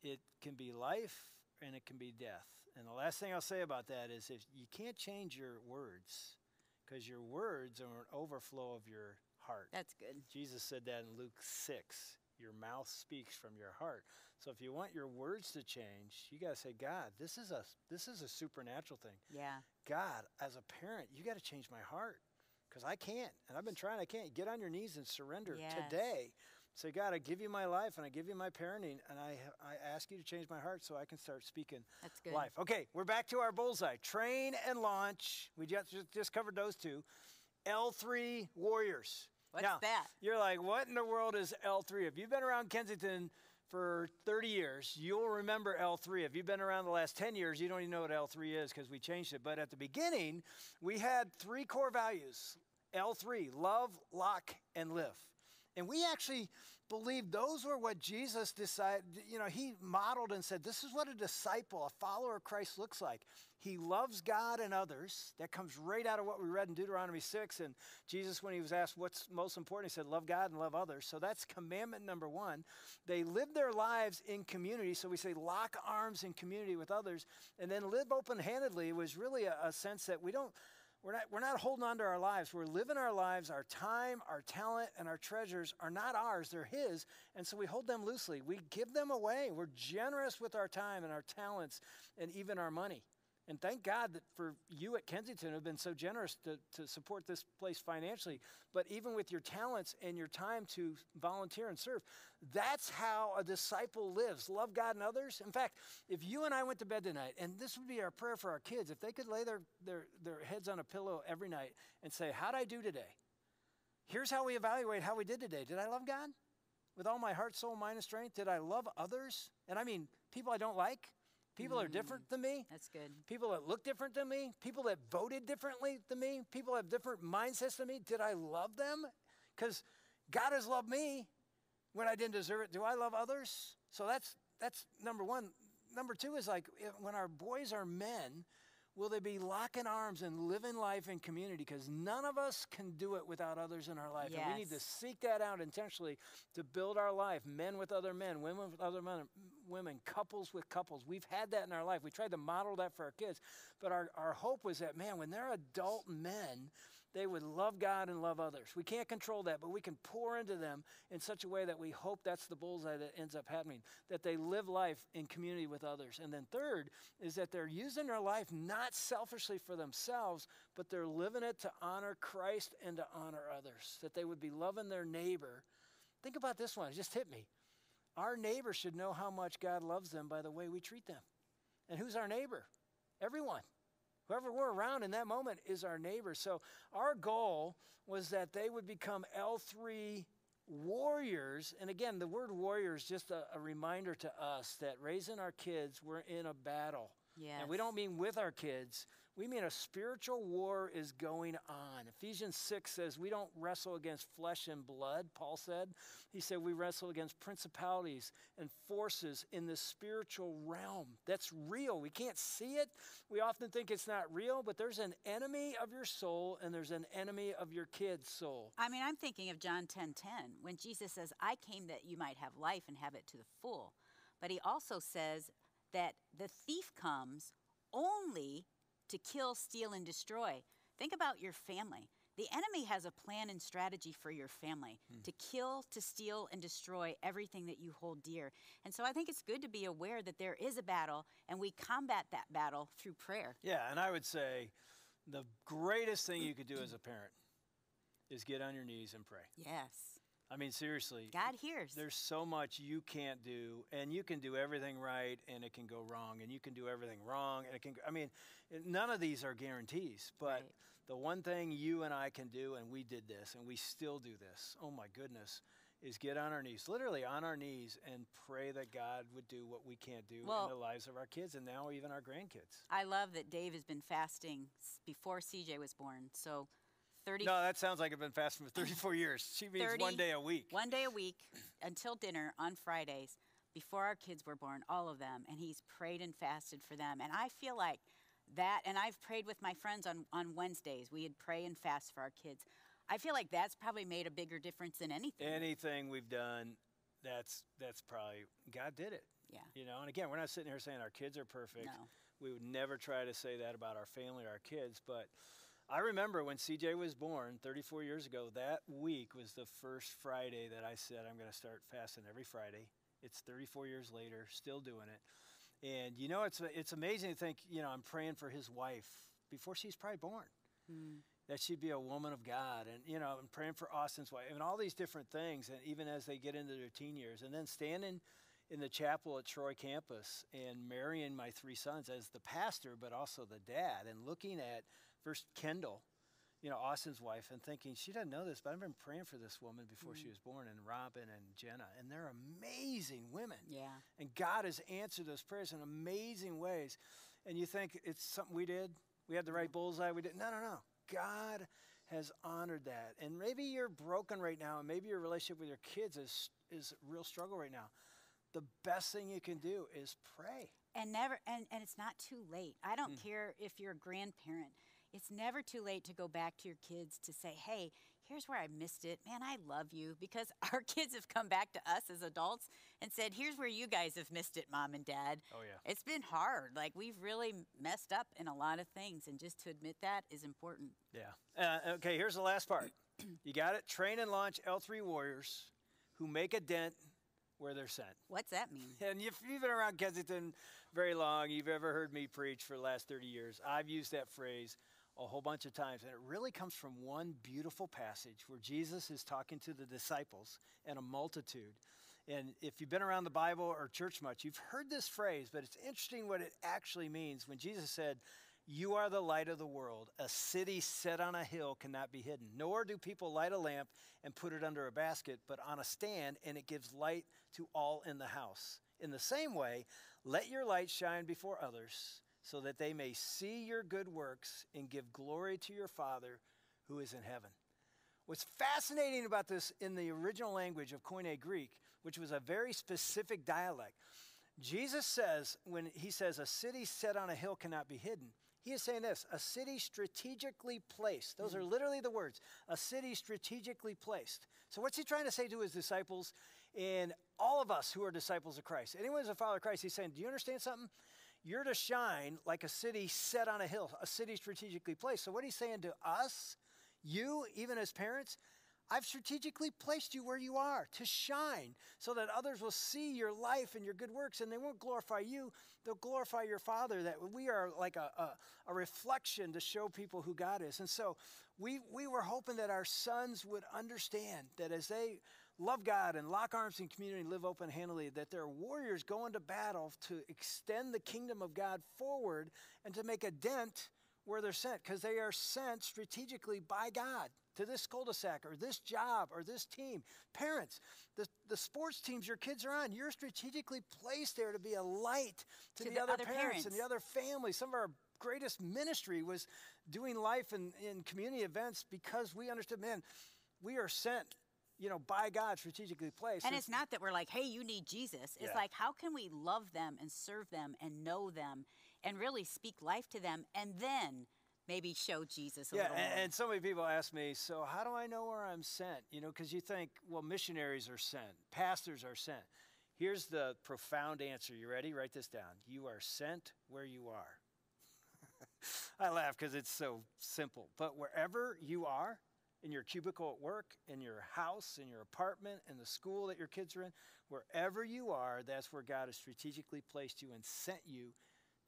Speaker 4: it can be life and it can be death. And the last thing I'll say about that is, if you can't change your words, because your words are an overflow of your heart.
Speaker 5: That's good.
Speaker 4: Jesus said that in Luke 6. Your mouth speaks from your heart. So if you want your words to change, you got to say, God, this is a supernatural thing.
Speaker 5: Yeah.
Speaker 4: God, as a parent, you got to change my heart, because I can't. And I've been trying. I can't. Get on your knees and surrender
Speaker 5: Yes.
Speaker 4: today. Say, God, I give you my life and I give you my parenting, and I ask you to change my heart so I can start speaking
Speaker 5: That's good.
Speaker 4: life. Okay, we're back to our bullseye. Train and launch. We just covered those two. L3 Warriors.
Speaker 5: What's
Speaker 4: now,
Speaker 5: that?
Speaker 4: You're like, what in the world is L3? If you've been around Kensington for 30 years, you'll remember L3. If you've been around the last 10 years, you don't even know what L3 is, because we changed it. But at the beginning, we had 3 core values. L3, love, lock, and live. And we actually believed those were what Jesus decided. You know, he modeled and said, this is what a disciple, a follower of Christ looks like. He loves God and others. That comes right out of what we read in Deuteronomy 6. And Jesus, when he was asked what's most important, he said, love God and love others. So that's commandment number 1. They live their lives in community. So we say lock arms in community with others. And then live open-handedly was really a sense that we're not holding on to our lives. We're living our lives. Our time, our talent, and our treasures are not ours. They're his. And so we hold them loosely. We give them away. We're generous with our time and our talents and even our money. And thank God that for you at Kensington have been so generous to support this place financially. But even with your talents and your time to volunteer and serve, that's how a disciple lives. Love God and others. In fact, if you and I went to bed tonight, and this would be our prayer for our kids, if they could lay their heads on a pillow every night and say, how'd I do today? Here's how we evaluate how we did today. Did I love God with all my heart, soul, mind, and strength? Did I love others? And I mean people I don't like. People are different than me.
Speaker 5: That's good.
Speaker 4: People that look different than me. People that voted differently than me. People that have different mindsets than me. Did I love them? Because God has loved me when I didn't deserve it. Do I love others? So that's number one. Number two is like when our boys are men, will they be locking arms and living life in community? Because none of us can do it without others in our life.
Speaker 5: Yes.
Speaker 4: And we need to seek that out intentionally to build our life. Men with other men, women with other women, couples with couples. We've had that in our life. We tried to model that for our kids. But our hope was that, man, when they're adult men, they would love God and love others. We can't control that, but we can pour into them in such a way that we hope that's the bullseye that ends up happening, that they live life in community with others. And then third is that they're using their life not selfishly for themselves, but they're living it to honor Christ and to honor others, that they would be loving their neighbor. Think about this one. It just hit me. Our neighbor should know how much God loves them by the way we treat them. And who's our neighbor? Everyone. Whoever we're around in that moment is our neighbor. So our goal was that they would become L3 warriors. And again, the word warrior is just a reminder to us that raising our kids, we're in a battle.
Speaker 5: Yes.
Speaker 4: And we don't mean with our kids. We mean a spiritual war is going on. Ephesians 6 says we don't wrestle against flesh and blood, Paul said. He said we wrestle against principalities and forces in the spiritual realm. That's real. We can't see it. We often think it's not real, but there's an enemy of your soul and there's an enemy of your kid's soul.
Speaker 5: I mean, I'm thinking of John 10:10, when Jesus says, I came that you might have life and have it to the full. But he also says that the thief comes only to kill, steal, and destroy. Think about your family. The enemy has a plan and strategy for your family to kill, to steal, and destroy everything that you hold dear. And so I think it's good to be aware that there is a battle, and we combat that battle through prayer.
Speaker 4: Yeah, and I would say the greatest thing you could do as a parent is get on your knees and pray.
Speaker 5: Yes.
Speaker 4: I mean, seriously.
Speaker 5: God hears.
Speaker 4: There's so much you can't do, and you can do everything right, and it can go wrong, and you can do everything wrong, and it can. I mean, none of these are guarantees, but
Speaker 5: Right.
Speaker 4: the one thing you and I can do, and we did this, and we still do this. Oh my goodness, is get on our knees, literally on our knees, and pray that God would do what we can't do
Speaker 5: Well,
Speaker 4: in the lives of our kids, and now even our grandkids.
Speaker 5: I love that Dave has been fasting before CJ was born. So 30.
Speaker 4: No, that sounds like I've been fasting for 34 years. She means
Speaker 5: 30
Speaker 4: 1 day a week.
Speaker 5: 1 day a week until dinner on Fridays before our kids were born, all of them. And he's prayed and fasted for them. And I feel like that, and I've prayed with my friends on Wednesdays. We'd pray and fast for our kids. I feel like that's probably made a bigger difference than anything.
Speaker 4: Anything we've done, that's probably, God did it.
Speaker 5: Yeah.
Speaker 4: You know, and again, we're not sitting here saying our kids are perfect.
Speaker 5: No.
Speaker 4: We would never try to say that about our family or our kids. But I remember when CJ was born 34 years ago, that week was the first Friday that I said, I'm going to start fasting every Friday. It's 34 years later, still doing it. And, you know, it's amazing to think, you know, I'm praying for his wife before she's probably born, that she'd be a woman of God. And, you know, I'm praying for Austin's wife and all these different things, and even as they get into their teen years. And then standing in the chapel at Troy campus and marrying my 3 sons as the pastor, but also the dad, and looking at first Kendall, you know, Austin's wife, and thinking, she doesn't know this, but I've been praying for this woman before she was born, and Robin and Jenna, and they're amazing women.
Speaker 5: Yeah.
Speaker 4: And God has answered those prayers in amazing ways. And you think it's something we did? We had the right bullseye? We did? No. God has honored that. And maybe you're broken right now, and maybe your relationship with your kids is a real struggle right now. The best thing you can do is pray.
Speaker 5: And it's not too late. I don't care if you're a grandparent. It's never too late to go back to your kids to say, hey, here's where I missed it. Man, I love you. Because our kids have come back to us as adults and said, here's where you guys have missed it, Mom and Dad.
Speaker 4: Oh, yeah.
Speaker 5: It's been hard. Like, we've really messed up in a lot of things. And just to admit that is important.
Speaker 4: Yeah. Okay, here's the last part. You got it? Train and launch L3 warriors who make a dent where they're sent.
Speaker 5: What's that mean?
Speaker 4: And if you've been around Kensington very long, you've ever heard me preach for the last 30 years, I've used that phrase a whole bunch of times. And it really comes from one beautiful passage where Jesus is talking to the disciples and a multitude. And if you've been around the Bible or church much, you've heard this phrase, but it's interesting what it actually means. When Jesus said, "You are the light of the world. A city set on a hill cannot be hidden. Nor do people light a lamp and put it under a basket, but on a stand, and it gives light to all in the house. In the same way, let your light shine before others, so that they may see your good works and give glory to your Father who is in heaven." What's fascinating about this in the original language of Koine Greek, which was a very specific dialect, Jesus says, when he says a city set on a hill cannot be hidden, he is saying this: a city strategically placed. Those are literally the words, a city strategically placed. So what's he trying to say to his disciples and all of us who are disciples of Christ? Anyone who's a follower of Christ, he's saying, do you understand something? You're to shine like a city set on a hill, a city strategically placed. So what he's saying to us, you, even as parents, I've strategically placed you where you are to shine so that others will see your life and your good works, and they won't glorify you, they'll glorify your Father, that we are like a reflection to show people who God is. And so we were hoping that our sons would understand that as they love God and lock arms in community and live open-handedly, that they're warriors going to battle to extend the kingdom of God forward and to make a dent where they're sent, because they are sent strategically by God to this cul-de-sac or this job or this team. Parents, the sports teams your kids are on, you're strategically placed there to be a light to the other parents and the other families. Some of our greatest ministry was doing life in community events because we understood, man, we are sent, by God, strategically placed.
Speaker 5: And it's not that we're like, hey, you need Jesus. It's like, how can we love them and serve them and know them and really speak life to them and then maybe show Jesus a little more?
Speaker 4: And so many people ask me, so how do I know where I'm sent? Because you think, well, missionaries are sent, pastors are sent. Here's the profound answer. You ready? Write this down. You are sent where you are. I laugh because it's so simple. But wherever you are, in your cubicle at work, in your house, in your apartment, in the school that your kids are in, wherever you are, that's where God has strategically placed you and sent you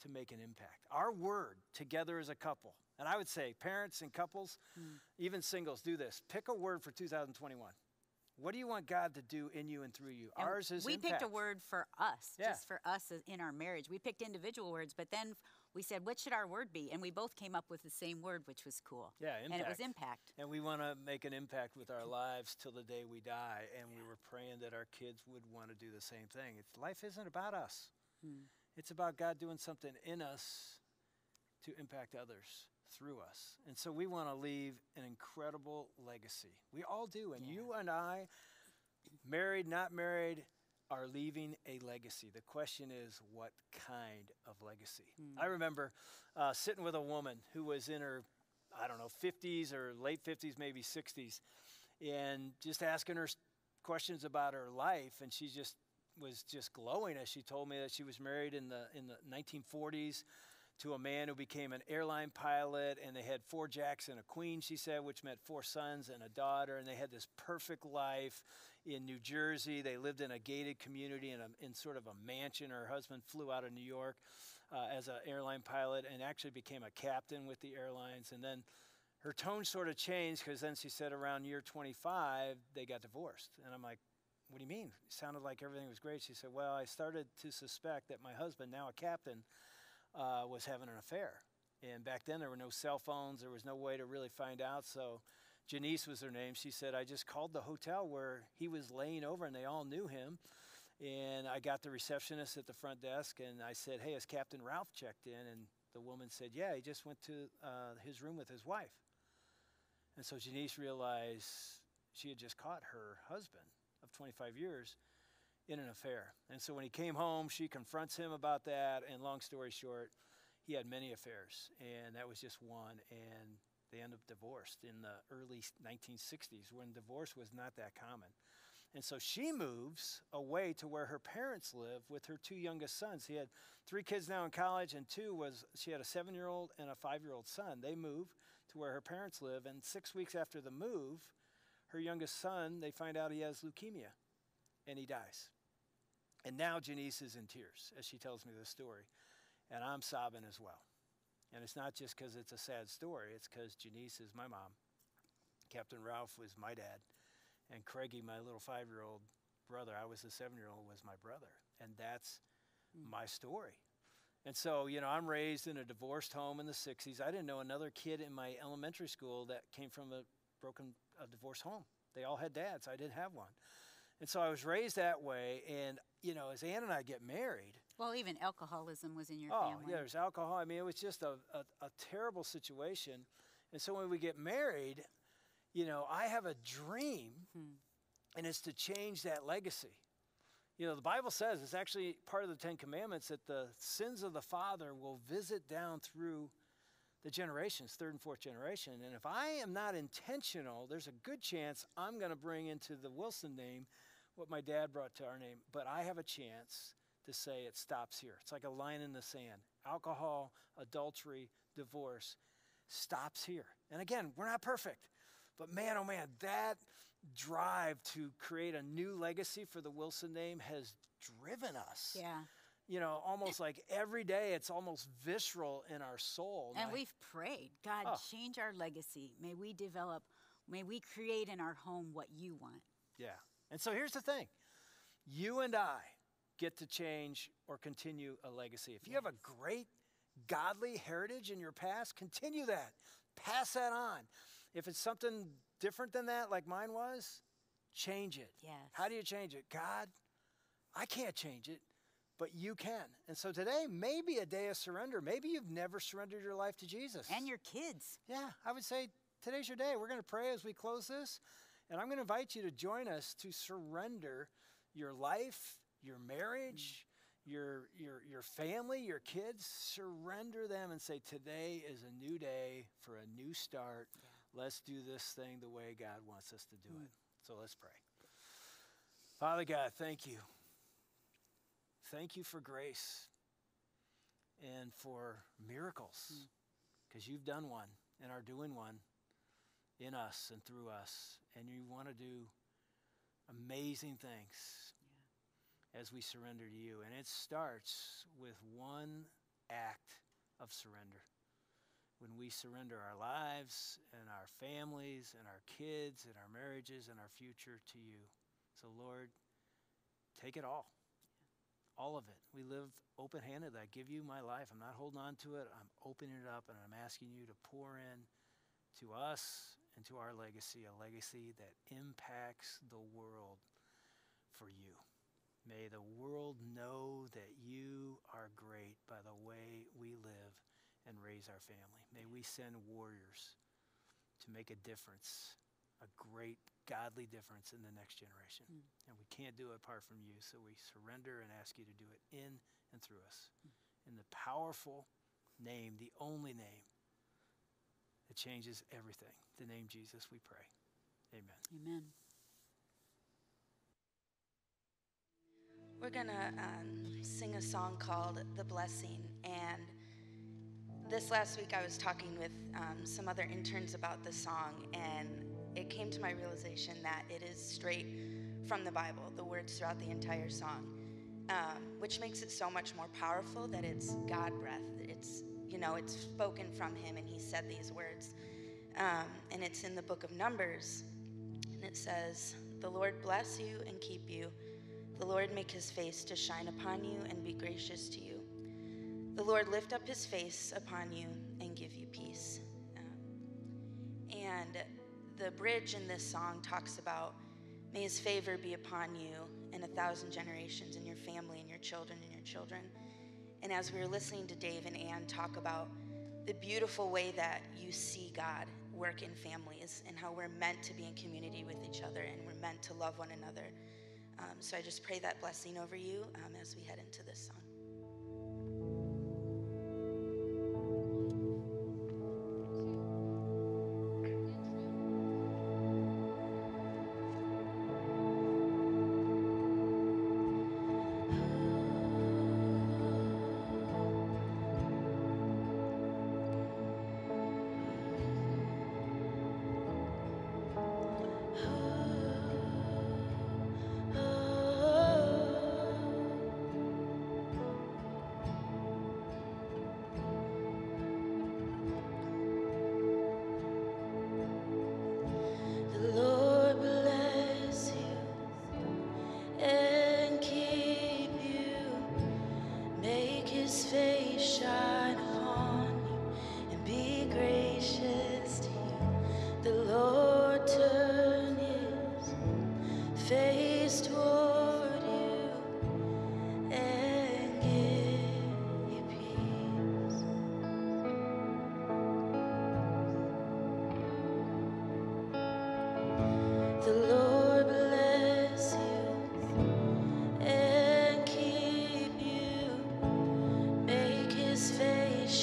Speaker 4: to make an impact. Our word together as a couple, and I would say parents and couples, even singles, do this. Pick a word for 2021. What do you want God to do in you and through you?
Speaker 5: And
Speaker 4: ours is
Speaker 5: we
Speaker 4: impact.
Speaker 5: picked a word for us,
Speaker 4: Yeah.
Speaker 5: just for us in our marriage. We picked individual words, but then we said, what should our word be? And we both came up with the same word, which was cool.
Speaker 4: Yeah,
Speaker 5: And it was impact.
Speaker 4: And we want to make an impact with our lives till the day we die. And we were praying that our kids would want to do the same thing. Life isn't about us. It's about God doing something in us to impact others through us. And so we want to leave an incredible legacy. We all do. And you and I, married, not married, are leaving a legacy. The question is, what kind of legacy? I remember sitting with a woman who was in her, 50s or late 50s, maybe 60s, and just asking her questions about her life, and she was just glowing as she told me that she was married in the 1940s to a man who became an airline pilot, and they had 4 jacks and a queen, she said, which meant 4 sons and a daughter, and they had this perfect life in New Jersey. They lived in a gated community in sort of a mansion. Her husband flew out of New York as an airline pilot and actually became a captain with the airlines. And then her tone sort of changed, because then she said around year 25, they got divorced. And I'm like, what do you mean? It sounded like everything was great. She said, well, I started to suspect that my husband, now a captain, was having an affair. And back then there were no cell phones. There was no way to really find out. So Janice was her name. She said, I just called the hotel where he was laying over, and they all knew him. And I got the receptionist at the front desk, and I said, hey, has Captain Ralph checked in? And the woman said, yeah, he just went to his room with his wife. And so Janice realized she had just caught her husband of 25 years in an affair. And so when he came home, she confronts him about that, and long story short, he had many affairs, and that was just one, and they ended up divorced in the early 1960s when divorce was not that common. And so she moves away to where her parents live with her 2 youngest sons. He had 3 kids now in college, and she had a 7-year-old and a 5-year-old son. They move to where her parents live, and 6 weeks after the move, her youngest son, they find out he has leukemia, and he dies. And now Janice is in tears as she tells me this story. And I'm sobbing as well. And it's not just because it's a sad story. It's because Janice is my mom. Captain Ralph was my dad. And Craigie, my little 5-year-old brother, I was the 7-year-old, was my brother. And that's my story. And so, I'm raised in a divorced home in the 60s. I didn't know another kid in my elementary school that came from a divorced home. They all had dads. I didn't have one. And so I was raised that way. And, as Ann and I get married.
Speaker 5: Well, even alcoholism was in your
Speaker 4: Oh,
Speaker 5: family.
Speaker 4: yeah, there's alcohol. I mean, it was just a terrible situation. And so when we get married, I have a dream, and it's to change that legacy. The Bible says, it's actually part of the 10 Commandments, that the sins of the father will visit down through the generations, 3rd and 4th generation. And if I am not intentional, there's a good chance I'm going to bring into the Wilson name what my dad brought to our name. But I have a chance to say it stops here. It's like a line in the sand. Alcohol, adultery, divorce stops here. And again, we're not perfect. But man, oh man, that drive to create a new legacy for the Wilson name has driven us.
Speaker 5: Yeah.
Speaker 4: Almost like every day, it's almost visceral in our soul.
Speaker 5: And we've prayed, God, change our legacy. May we create in our home what you want.
Speaker 4: Yeah. And so here's the thing. You and I get to change or continue a legacy. If you have a great godly heritage in your past, continue that. Pass that on. If it's something different than that, like mine was, change it.
Speaker 5: Yes.
Speaker 4: How do you change it? God, I can't change it, but you can. And so today may be a day of surrender. Maybe you've never surrendered your life to Jesus.
Speaker 5: And your kids.
Speaker 4: Yeah, I would say today's your day. We're going to pray as we close this, and I'm going to invite you to join us to surrender your life, your marriage, your family, your kids. Surrender them and say, today is a new day for a new start. Yeah. Let's do this thing the way God wants us to do it. So let's pray. Father God, thank you. Thank you for grace and for miracles, because you've done one and are doing one in us and through us. And you want to do amazing things as we surrender to you. And it starts with one act of surrender. When we surrender our lives and our families and our kids and our marriages and our future to you. So Lord, take it all of it. We live open-handed. I give you my life. I'm not holding on to it. I'm opening it up, and I'm asking you to pour in to us and to our legacy, a legacy that impacts the world for you. May the world know that you are great by the way we live and raise our family. May we send warriors to make a difference, a great godly difference in the next generation. And we can't do it apart from you, so we surrender and ask you to do it in and through us. In the powerful name, the only name that changes everything, the name Jesus, we pray. Amen.
Speaker 5: Amen.
Speaker 6: We're going to sing a song called The Blessing. And this last week I was talking with some other interns about the song, and it came to my realization that it is straight from the Bible, the words throughout the entire song, which makes it so much more powerful that it's God breath. It's, it's spoken from him, and he said these words. And it's in the book of Numbers, and it says, "The Lord bless you and keep you. The Lord make his face to shine upon you and be gracious to you. The Lord lift up his face upon you and give you peace." And the bridge in this song talks about, may his favor be upon you and 1,000 generations, and your family and your children and your children. And as we were listening to Dave and Ann talk about the beautiful way that you see God work in families and how we're meant to be in community with each other and we're meant to love one another. So I just pray that blessing over you as we head into this song. his face shine upon you and be gracious to you. The Lord turn his face toward you and give you peace. The Lord bless you and keep you. Make his face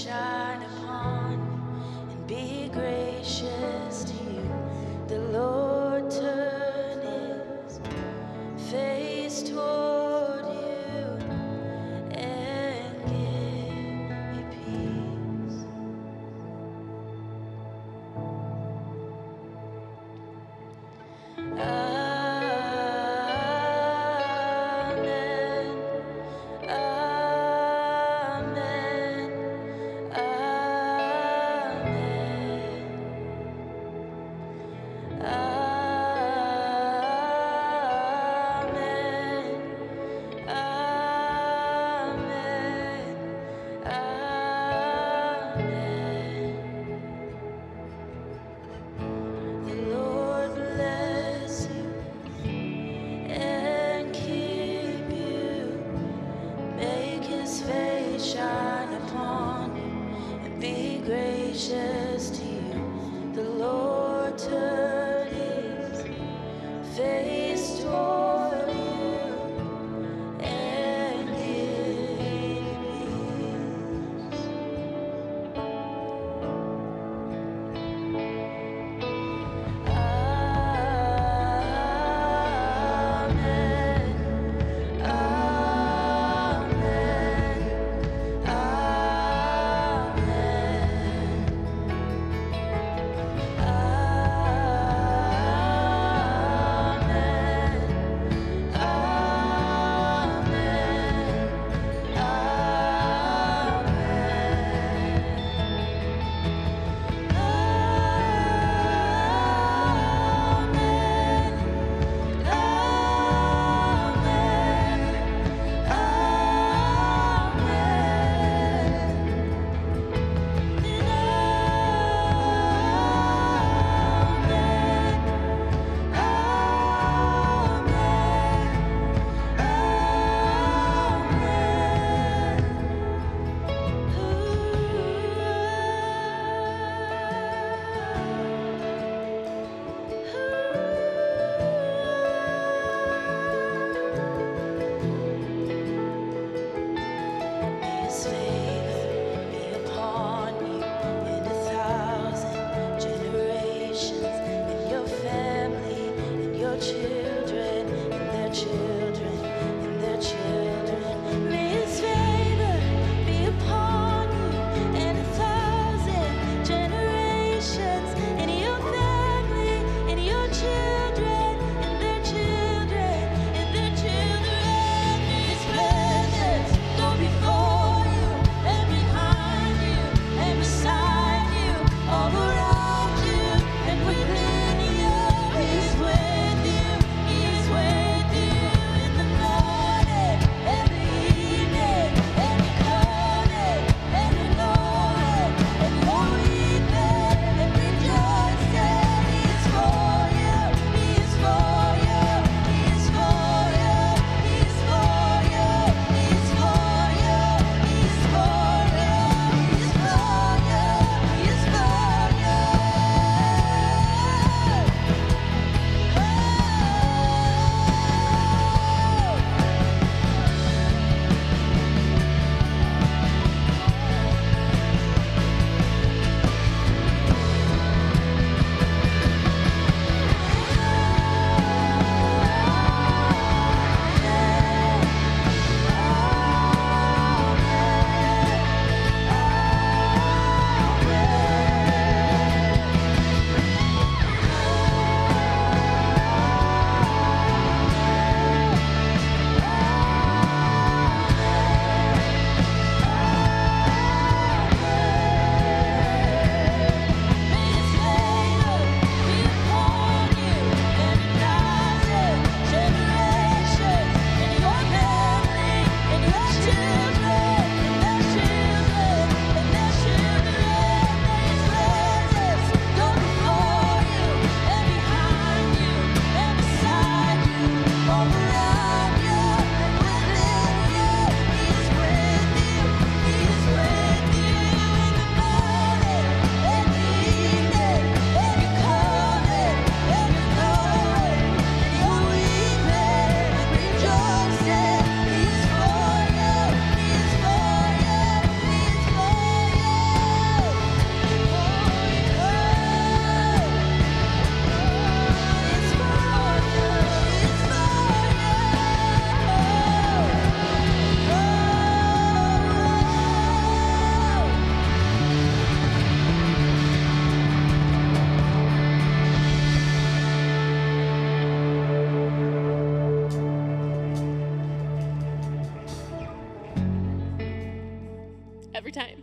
Speaker 2: every time.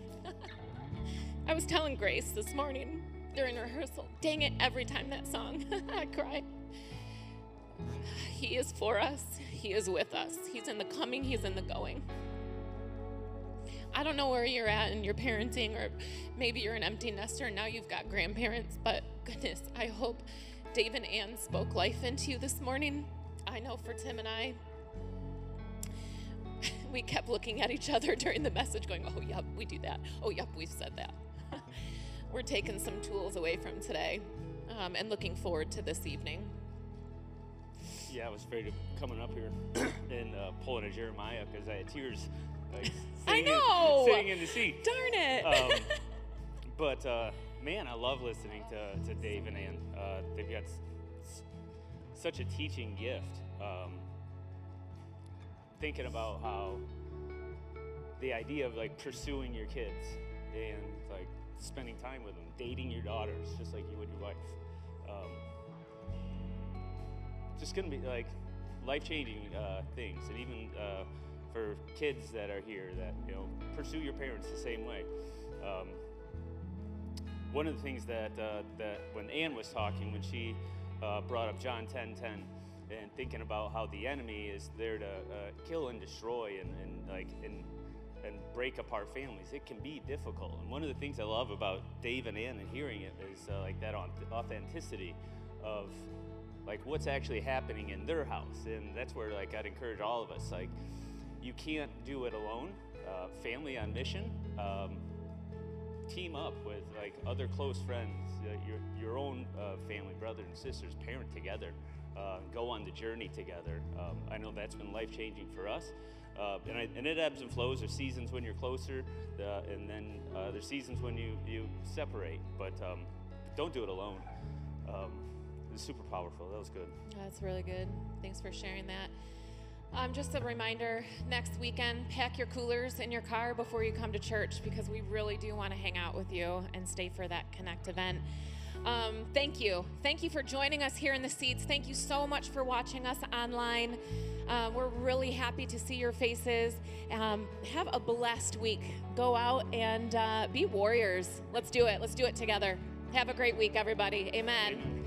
Speaker 2: I was telling Grace this morning during rehearsal, dang it, every time that song, I cry. He is for us. He is with us. He's in the coming. He's in the going. I don't know where you're at in your parenting, or maybe you're an empty nester and now you've got grandparents, but goodness, I hope Dave and Ann spoke life into you this morning. I know for Tim and I, we kept looking at each other during the message going, oh, yep, we do that. Oh, yep, we've said that. We're taking some tools away from today and looking forward to this evening.
Speaker 3: Yeah, I was afraid of coming up here and pulling a Jeremiah because I had tears. Like,
Speaker 2: I know.
Speaker 3: Sitting in the seat.
Speaker 2: Darn it.
Speaker 3: But man, I love listening to Dave and Ann. They've got such a teaching gift. Thinking about how the idea of like pursuing your kids and like spending time with them, dating your daughters just like you would your wife. Just gonna be like life-changing things, and even for kids that are here that, you know, pursue your parents the same way. One of the things that when Ann was talking, when she brought up John 10:10, and thinking about how the enemy is there to kill and destroy and break apart families, it can be difficult. And one of the things I love about Dave and Ann and hearing it is like that authenticity of like what's actually happening in their house. And that's where like I'd encourage all of us, like you can't do it alone. Family on mission, team up with like other close friends, your own family, brothers and sisters, parent together, go on the journey together. I know that's been life-changing for us. And it ebbs and flows. There's seasons when you're closer, and then there's seasons when you separate. But don't do it alone. It was super powerful. That was good.
Speaker 2: That's really good. Thanks for sharing that. Just a reminder, next weekend, pack your coolers in your car before you come to church, because we really do want to hang out with you and stay for that Connect event. Thank you. Thank you for joining us here in the seats. Thank you so much for watching us online. We're really happy to see your faces. Have a blessed week. Go out and be warriors. Let's do it. Let's do it together. Have a great week, everybody. Amen.